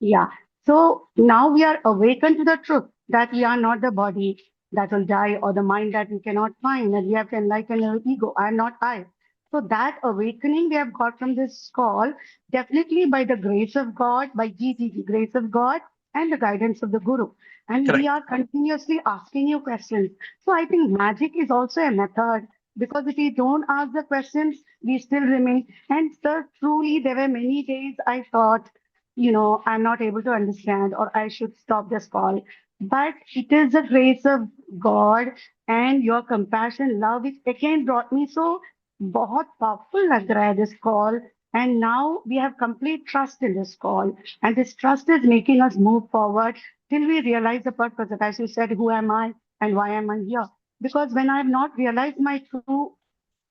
Speaker 12: Yeah. So now we are awakened to the truth that we are not the body that will die or the mind that we cannot find, and we have to enlighten our ego. I am not I. So that awakening we have got from this call, definitely by the grace of God, by GTG, grace of God, and the guidance of the Guru. And
Speaker 1: Correct.
Speaker 12: we are continuously asking you questions. So I think magic is also a method, because if we don't ask the questions, we still remain. And sir, truly, there were many days I thought I'm not able to understand or I should stop this call. But it is the grace of God and your compassion, love, which again brought me so बहुत powerful lag raha hai this call. And now we have complete trust in this call. And this trust is making us move forward till we realize the purpose. That as you said, who am I and why am I here? Because when I have not realized my true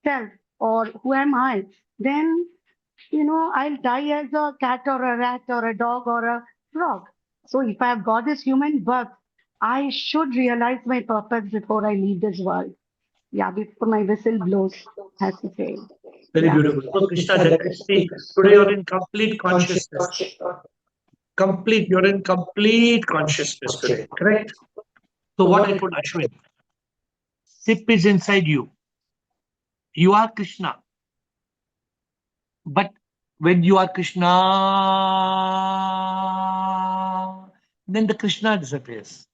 Speaker 12: self or who am I, then I'll die as a cat or a rat or a dog or a frog. So if I have got this human birth, I should realize my purpose before I leave this world. Yeah, before my whistle blows, has to say.
Speaker 1: Very
Speaker 12: Yeah.
Speaker 1: beautiful. So Krishna, that is the today you're in complete consciousness. You're in complete consciousness today. Correct? So what I told Ashwin, SIP is inside you. You are Krishna. But when you are Krishna, then the Krishna disappears.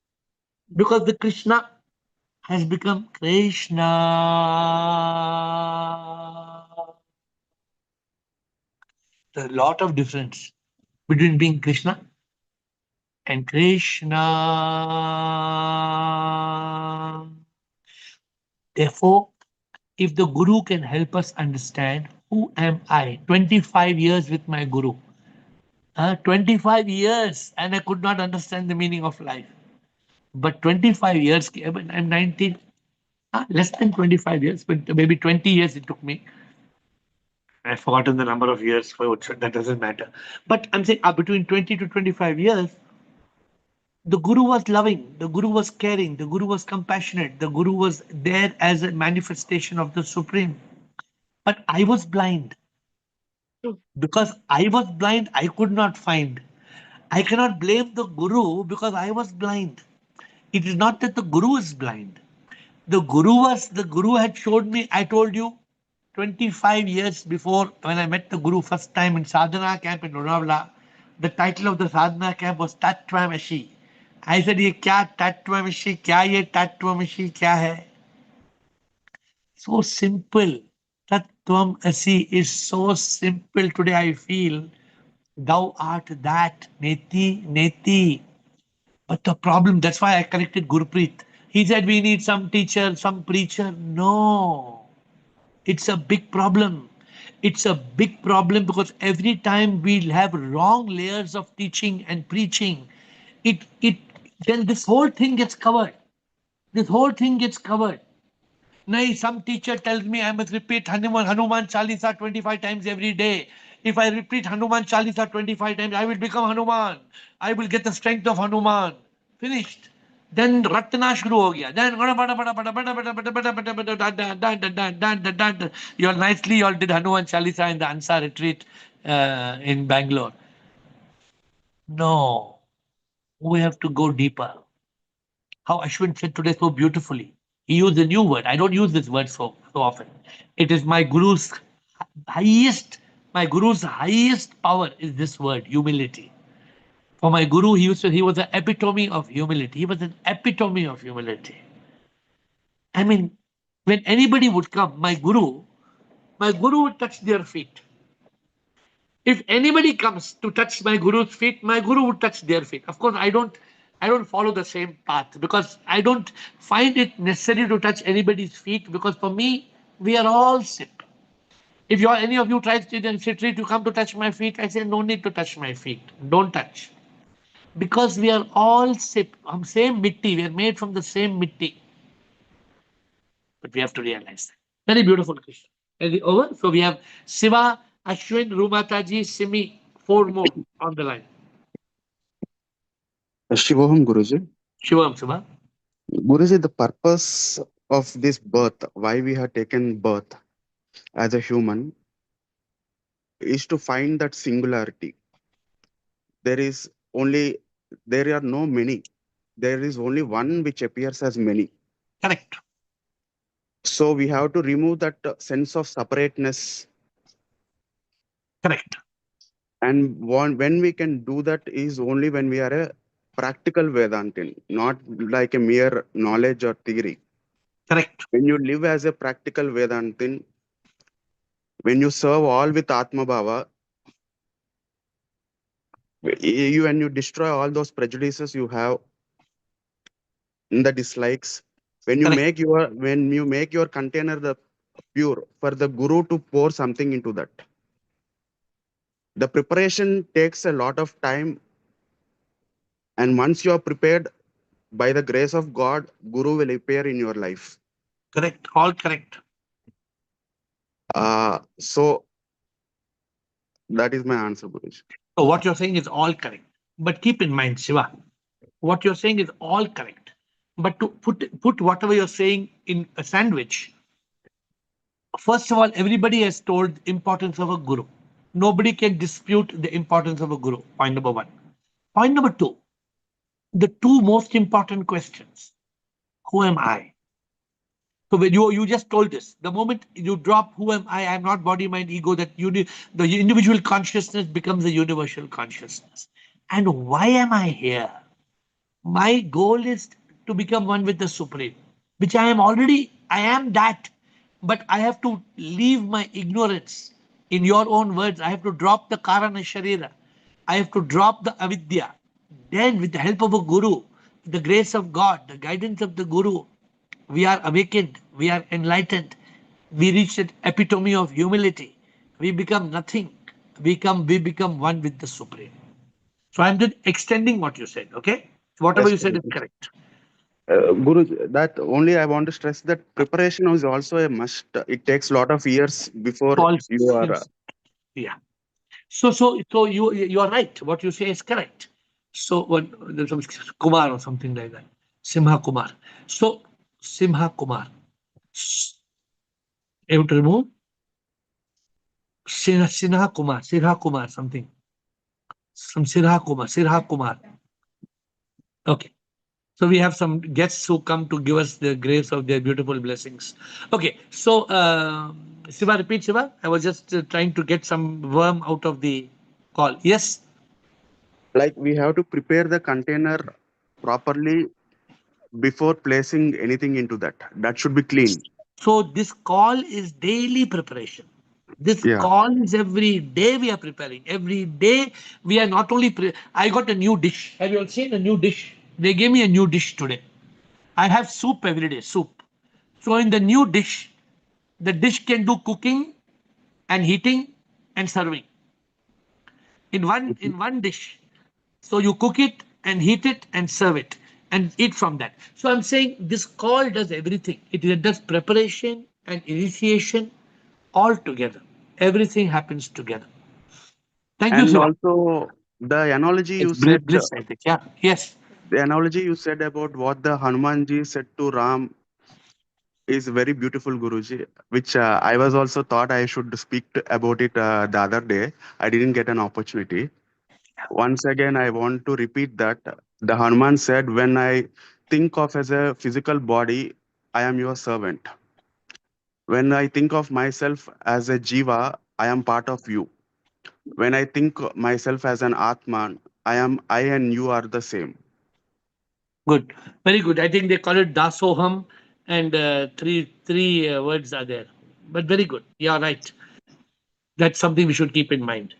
Speaker 1: Because the Krishna has become Krishna. There's a lot of difference between being Krishna and Krishna. Therefore, if the Guru can help us understand who am I, 25 years with my Guru, 25 years, and I could not understand the meaning of life. But 25 years, I'm 19, less than 25 years, but maybe 20 years it took me. I've forgotten the number of years, so that doesn't matter. But I'm saying between 20 to 25 years, the Guru was loving, the Guru was caring, the Guru was compassionate, the Guru was there as a manifestation of the Supreme. But I was blind. Because I was blind, I could not find. I cannot blame the Guru because I was blind. It is not that the Guru is blind. The Guru had showed me, I told you, 25 years before when I met the Guru first time in Sadhana camp in Lonavala, the title of the Sadhana camp was Tattvamasi. I said, ये क्या Tattvamasi, क्या ये Tattvamasi, क्या है? So simple. Tattvam Asi is so simple. Today I feel thou art that, Neti, Neti. But the problem, that's why I corrected Gurpreet. He said we need some teacher, some preacher. No, it's a big problem. It's a big problem because every time we have wrong layers of teaching and preaching, it then this whole thing gets covered. This whole thing gets covered. No, some teacher tells me I must repeat Hanuman Chalisa 25 times every day. If I repeat Hanuman Chalisa 25 times, I will become Hanuman. I will get the strength of Hanuman. Finished. Then Ratna shuru ho gaya. Then you all nicely you all did Hanuman Chalisa in the Ansa retreat in Bangalore. No, we have to go deeper. How Ashwin said today so beautifully. He used a new word. I don't use this word so often. It is my guru's highest power is this word, humility. For my guru, he was an epitome of humility. He was an epitome of humility. I mean, when anybody would come, my guru would touch their feet. If anybody comes to touch my guru's feet, my guru would touch their feet. Of course, I don't follow the same path because I don't find it necessary to touch anybody's feet because for me, we are all SIP. If any of you try to sit to come to touch my feet, I say no need to touch my feet. Don't touch. Because we are all SIP. Same mitti. We are made from the same mitti. But we have to realize that. Very beautiful, Krishna. Over. So we have Siva, Ashwin, Rumataji, Simi, 4 more on the line.
Speaker 13: Shivoham Guruji.
Speaker 1: Shivam, Siva.
Speaker 13: Guruji, the purpose of this birth, why we have taken birth as a human, is to find that singularity. There are no many. There is only one which appears as many.
Speaker 1: Correct.
Speaker 13: So we have to remove that sense of separateness.
Speaker 1: Correct.
Speaker 13: And when we can do that is only when we are a practical Vedantin, not like a mere knowledge or theory.
Speaker 1: Correct.
Speaker 13: When you live as a practical Vedantin, when you serve all with Atma Bhava, When you destroy all those prejudices you have, the dislikes,
Speaker 1: Correct.
Speaker 13: when you make your container the pure for the guru to pour something into that, the preparation takes a lot of time, and once you are prepared, by the grace of God, guru will appear in your life.
Speaker 1: Correct. All correct.
Speaker 13: So that is my answer, Guruji.
Speaker 1: So what you're saying is all correct. But keep in mind, Shiva, what you're saying is all correct. But to put whatever you're saying in a sandwich, first of all, everybody has told the importance of a guru. Nobody can dispute the importance of a guru. Point number one. Point number two, the two most important questions. Who am I? So when you just told this, the moment you drop who am I am not body, mind, ego, that the individual consciousness becomes a universal consciousness. And why am I here? My goal is to become one with the Supreme, which I am already, I am that. But I have to leave my ignorance. In your own words, I have to drop the Karana Sharira. I have to drop the Avidya. Then, with the help of a Guru, the grace of God, the guidance of the Guru, we are awakened, we are enlightened, we reach that epitome of humility. We become nothing. We become one with the Supreme. So I'm just extending what you said, okay? Whatever
Speaker 13: Yes,
Speaker 1: you said is
Speaker 13: Guruji.
Speaker 1: correct.
Speaker 13: Guruji, that only I want to stress that preparation is also a must. It takes a lot of years before
Speaker 1: All
Speaker 13: you are.
Speaker 1: yes. Yeah. So you are right. What you say is correct. So what there's some Kumar or something like that. Simha Kumar. So Simha Kumar. Able to remove Sinha Kumar, Sirha Kumar, something. Some Sirha Kumar. Okay. So we have some guests who come to give us the grace of their beautiful blessings. Okay, so Siva, repeat, Siva. I was just trying to get some worm out of the call. Yes.
Speaker 13: Like we have to prepare the container properly before placing anything into that. That should be clean.
Speaker 1: So this call is daily preparation. This
Speaker 13: Yeah.
Speaker 1: call is every day we are preparing. Every day we are not only. I got a new dish. Have you all seen a new dish? They gave me a new dish today. I have soup every day. Soup. So in the new dish, the dish can do cooking and heating and serving
Speaker 13: Mhm.
Speaker 1: in one dish. So you cook it and heat it and serve it and eat from that. So I'm saying this call does everything. It does preparation and initiation all together. Everything happens together. Thank you,
Speaker 13: And
Speaker 1: Siva.
Speaker 13: also the analogy
Speaker 1: It's
Speaker 13: you said,
Speaker 1: bliss, I think. Yeah. Yes.
Speaker 13: about what the Hanumanji said to Ram is very beautiful, Guruji. Which I was also thought I should speak about it the other day. I didn't get an opportunity. Once again, I want to repeat that the Hanuman said, "When I think of as a physical body, I am your servant. When I think of myself as a jiva, I am part of you. When I think myself as an atman, I and you are the same."
Speaker 1: Good. Very good. I think they call it Dasoham, and three words are there. But very good. Yeah, right. That's something we should keep in mind.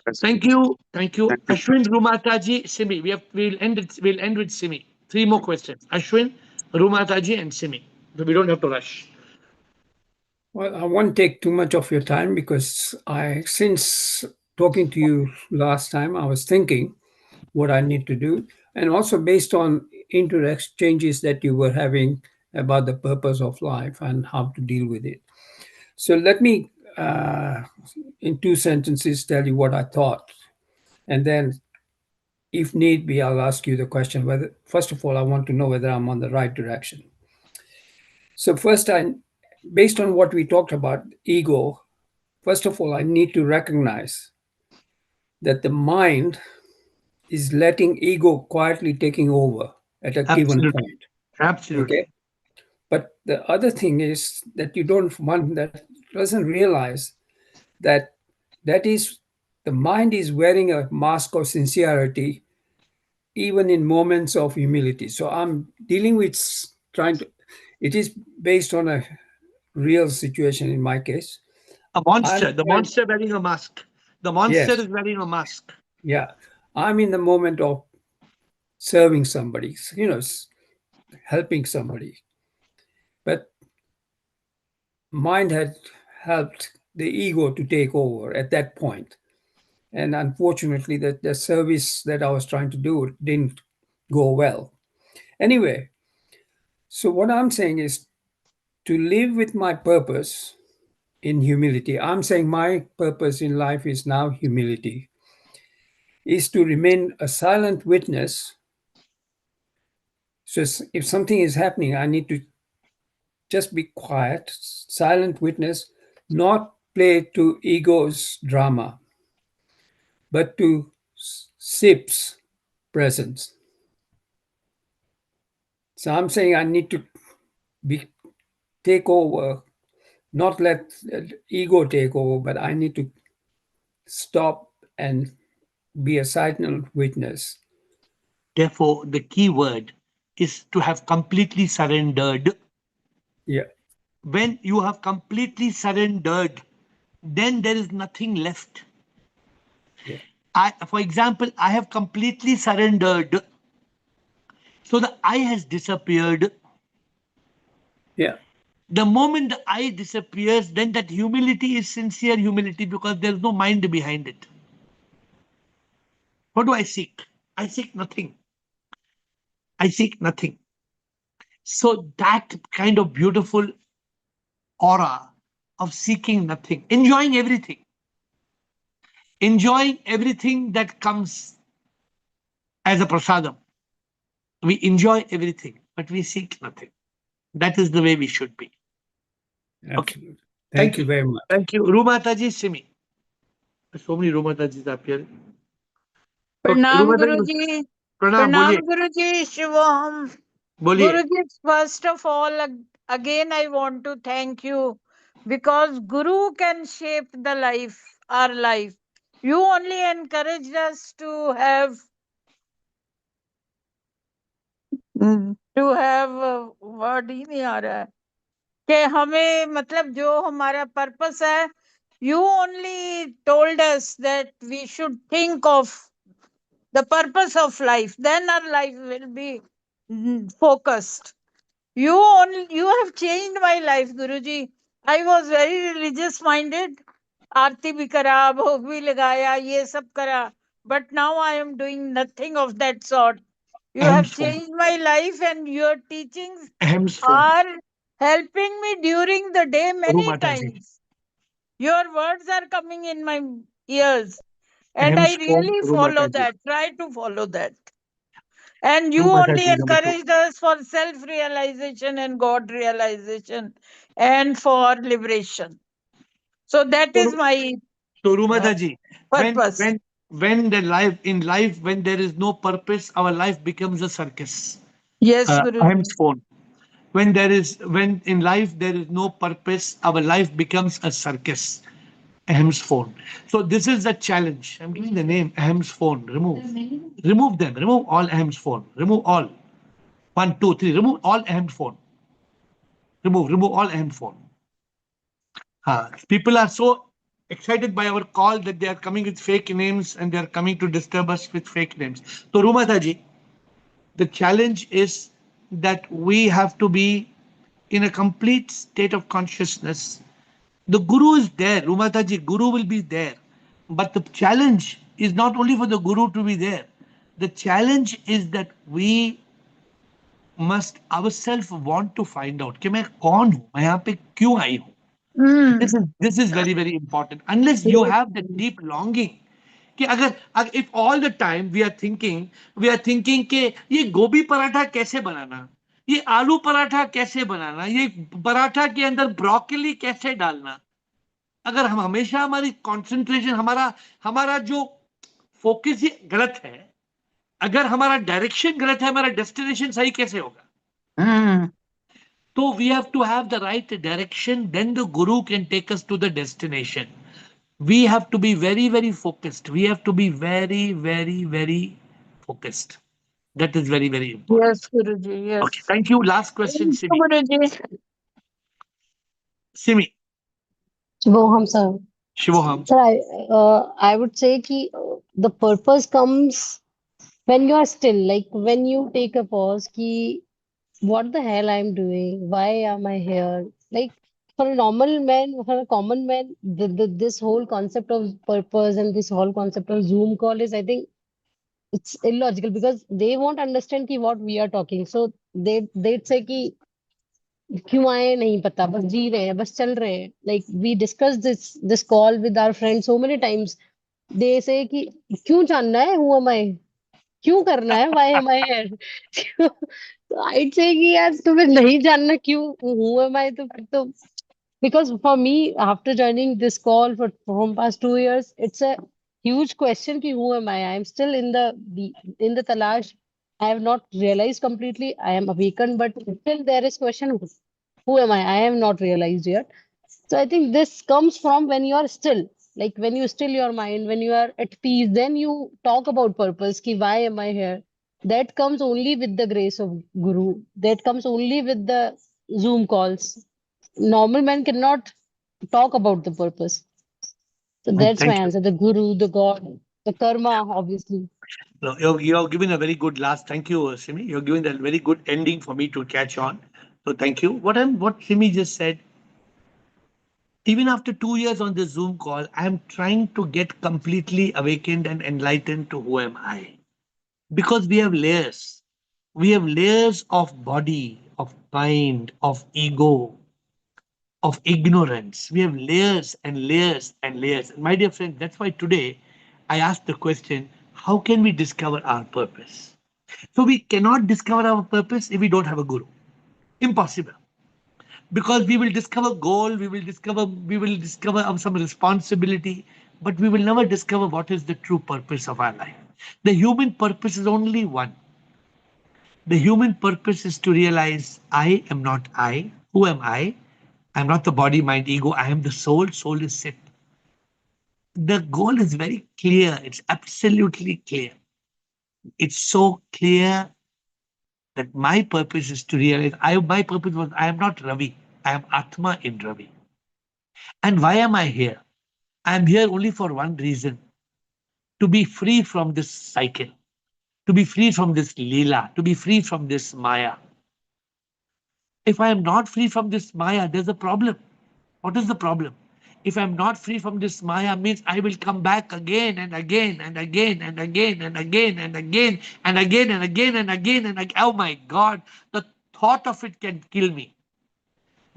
Speaker 13: Yes,
Speaker 1: Thank
Speaker 13: Guruji.
Speaker 1: you. Thank you.
Speaker 13: Thank you.
Speaker 1: Ashwin, Rumataji, Simi. We'll end with Simi. Three more questions. Ashwin, Rumataji, and Simi. So we don't have to rush.
Speaker 6: Well, I won't take too much of your time because since talking to you last time, I was thinking what I need to do, and also based on exchanges that you were having about the purpose of life and how to deal with it. So let me, in 2 sentences, tell you what I thought, and then, if need be, I'll ask you the question. Whether, first of all, I want to know whether I'm on the right direction. So first, based on what we talked about, ego. First of all, I need to recognize that the mind is letting ego quietly taking over at a given
Speaker 1: Absolutely.
Speaker 6: point.
Speaker 1: Absolutely.
Speaker 6: Okay. But the other thing is that one that doesn't realize that the mind is wearing a mask of sincerity even in moments of humility. So I'm dealing with it is based on a real situation in my case.
Speaker 1: A monster. The monster wearing a mask. The monster
Speaker 6: Yes,
Speaker 1: is wearing a mask.
Speaker 6: yeah. I'm in the moment of serving somebody, helping somebody. But mind had helped the ego to take over at that point. And unfortunately, the service that I was trying to do didn't go well. Anyway, so what I'm saying is to live with my purpose in humility. I'm saying my purpose in life is now humility, is to remain a silent witness. So if something is happening, I need to just be quiet, silent witness, not play to ego's drama, but to SIP's presence. So I'm saying I need to take over, not let ego take over, but I need to stop and be a silent witness.
Speaker 1: Therefore, the key word is to have completely surrendered.
Speaker 6: Yeah.
Speaker 1: When you have completely surrendered, then there is nothing left.
Speaker 6: Yeah.
Speaker 1: For example, I have completely surrendered. So the I has disappeared.
Speaker 6: Yeah.
Speaker 1: The moment the I disappears, then that humility is sincere humility because there's no mind behind it. What do I seek? I seek nothing. I seek nothing. So that kind of beautiful aura of seeking nothing, enjoying everything that comes as a prasadam. We enjoy everything, but we seek nothing. That is the way we should be.
Speaker 6: Absolutely.
Speaker 1: Okay.
Speaker 6: Thank you very much.
Speaker 1: Thank you. Rumataji Simi. So many Rumatajis are here.
Speaker 14: प्रणाम गुरुजी
Speaker 1: प्रणाम
Speaker 14: प्रणाम
Speaker 1: बोलिए
Speaker 14: गुरुजी शिवोहम
Speaker 1: बोलिए
Speaker 14: गुरुजी first of all again I want to thank you because guru can shape the life our life you only encouraged us to have word ही नहीं आ रहा है कि हमें मतलब जो हमारा पर्पस है you only told us that we should think of the purpose of life then our life will be focused you have changed my life guruji I was very religious minded आरती भी करा भोग भी लगाया ये सब करा but now I am doing nothing of that sort you have changed my life and your teachings are helping me during the day many times your words are coming in my ears and I really follow that try to follow that and you only encouraged us for self realization and God realization and for liberation. So that is my
Speaker 1: So Rumataji,
Speaker 14: purpose.
Speaker 1: when in life when there is no purpose, our life becomes a circus.
Speaker 14: Yes, Guruji.
Speaker 1: Phone. When in life there is no purpose, our life becomes a circus. Ahem's phone. So this is the challenge. I'm giving the name Ahem's phone. Remove them. Remove all Ahem's phone. Remove all. 1, 2, 3. Remove all Ahem's phone. Remove all Ahem's phone. People are so excited by our call that they are coming with fake names and they are coming to disturb us with fake names. So Rumataji, the challenge is that we have to be in a complete state of consciousness. The Guru is there, Rumataji, Guru will be there. But the challenge is not only for the Guru to be there. The challenge is that we must ourselves want to find out कि मैं कौन हूँ, मैं यहाँ पे क्यों आई हूँ. This is very very important. Unless you have the deep longing कि अगर if all the time we are thinking कि ये गोभी पराठा कैसे बनाना, ये आलू पराठा कैसे बनाना, ये पराठा के अंदर ब्रोकली कैसे डालना, अगर हम हमेशा हमारी कंसंट्रेशन हमारा जो फोकस ही गलत है, अगर हमारा डायरेक्शन गलत है, हमारा डेस्टिनेशन सही कैसे होगा. So we have to have the right direction, then the Guru can take us to the destination. We have to be very, very focused. We have to be very, very, very focused. That is very, very important.
Speaker 14: Yes, Guruji. Yes.
Speaker 1: Okay, thank you. Last question, Simi.
Speaker 14: Guruji.
Speaker 12: Shivoham, sir.
Speaker 1: Shivoham.
Speaker 12: Sir, I would say कि
Speaker 15: the purpose comes when you are still, like when you take a pause, ki, what the hell I'm doing? Why am I here? Like for a normal man, for a common man, this whole concept of purpose and this whole concept of Zoom call is, I think, it's illogical because they won't understand ki what we are talking. So they'd say कि क्यों आए नहीं पता बस जी रहे हैं बस चल रहे हैं like we discussed this call with our friends so many times. They say कि क्यों जानना है who am I, क्यों करना है why am I here. तो I'd say कि यार तुम्हें नहीं जानना क्यों who am I, तो फिर तो because for me after joining this call for from past 2 years it's a huge question ki who am I am still in the talash. I have not realized completely. I am awakened, but still there is question who am I am not realized yet. So I think this comes from when you are still, like when you still your mind, when you are at peace, then you talk about purpose ki why am I here. That comes only with the grace of guru, that comes only with the Zoom calls. Normal man cannot talk about the purpose. So that's my
Speaker 1: Thank you.
Speaker 15: answer. The guru, the god, the karma, obviously.
Speaker 1: No, you're giving a very good last. Thank you, Simi. You're giving a very good ending for me to catch on. So thank you. What Simi just said. Even after 2 years on this Zoom call, I'm trying to get completely awakened and enlightened to who am I. Because we have layers. We have layers of body, of mind, of ego, of ignorance. We have layers and layers and layers. And my dear friend, that's why today I asked the question, how can we discover our purpose? So we cannot discover our purpose if we don't have a guru. Impossible. Because we will discover goal, we will discover some responsibility, but we will never discover what is the true purpose of our life. The human purpose is only one. The human purpose is to realize I am not I. Who am I? I'm not the body, mind, ego. I am the soul. Soul is sit. The goal is very clear. It's absolutely clear. It's so clear that my purpose is to realize my purpose was I am not Ravi. I am Atma in Ravi. And why am I here? I am here only for one reason, to be free from this cycle, to be free from this Leela, to be free from this Maya. If I am not free from this Maya, there's a problem. What is the problem? If I'm not free from this Maya, means I will come back again and again and again and again and again and again and again and again and again and again. Oh my God, the thought of it can kill me.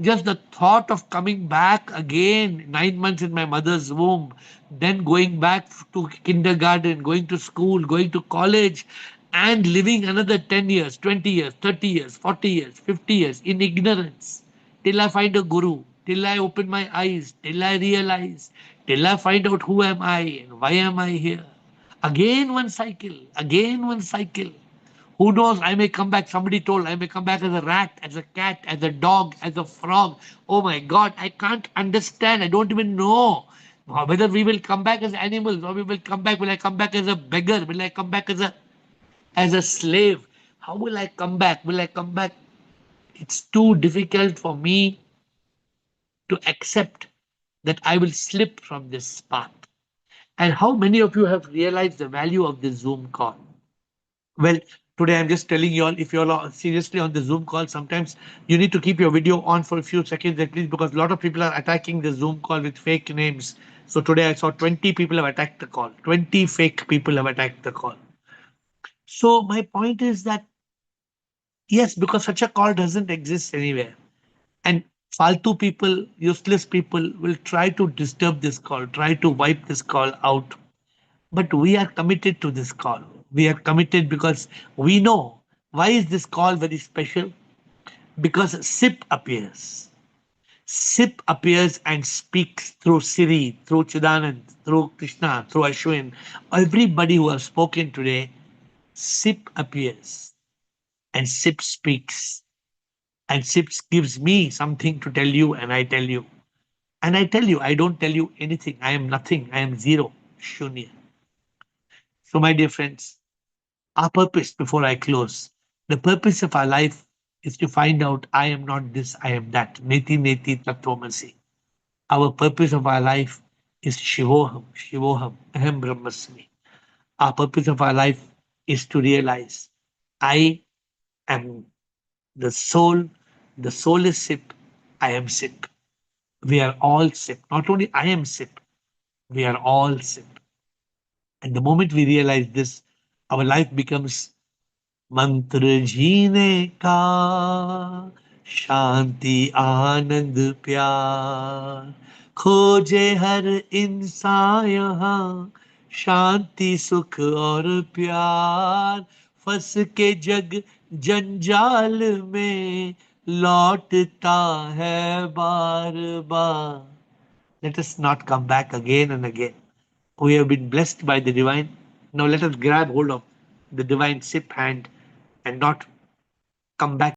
Speaker 1: Just the thought of coming back again, 9 months in my mother's womb, then going back to kindergarten, going to school, going to college, and living another 10 years, 20 years, 30 years, 40 years, 50 years in ignorance, till I find a guru, till I open my eyes, till I realize, till I find out who am I and why am I here. Again one cycle, again one cycle. Who knows? I may come back. Somebody told I may come back as a rat, as a cat, as a dog, as a frog. Oh my God, I can't understand. I don't even know whether we will come back as animals or we will come back. Will I come back as a beggar? Will I come back as a slave? How will I come back? Will I come back? It's too difficult for me to accept that I will slip from this path. And how many of you have realized the value of this Zoom call? Well, today I'm just telling you all, if you're all seriously on the Zoom call, sometimes you need to keep your video on for a few seconds at least, because a lot of people are attacking the Zoom call with fake names. So today I saw 20 people have attacked the call. 20 fake people have attacked the call. So my point is that, yes, because such a call doesn't exist anywhere. And faltu people, useless people will try to disturb this call, try to wipe this call out. But we are committed to this call. We are committed because we know. Why is this call very special? Because SIP appears. SIP appears and speaks through Siri, through Chidanand, through Krishna, through Ashwin. Everybody who has spoken today, SIP appears and SIP speaks. And SIP gives me something to tell you, and I tell you. And I tell you, I don't tell you anything. I am nothing. I am zero, shunya. So, my dear friends, our purpose, before I close, the purpose of our life is to find out I am not this, I am that. Neti neti tattvamasi. Our purpose of our life is Shivoham, Shivoham, Aham Brahmasmi. Our purpose of our life is to realize I am the soul. The soul is sick. I am sick. We are all sick. Not only I am sick, we are all sick. And the moment we realize this, our life becomes मंत्र जीने का शांति आनंद प्यार खोजे हर इंसान यहाँ शांति सुख और प्यार फंस के जग जंजाल में लौटता है बार बार. Let us not come back again and again. We have been blessed by the divine. Now let us grab hold of the divine sip hand and not come back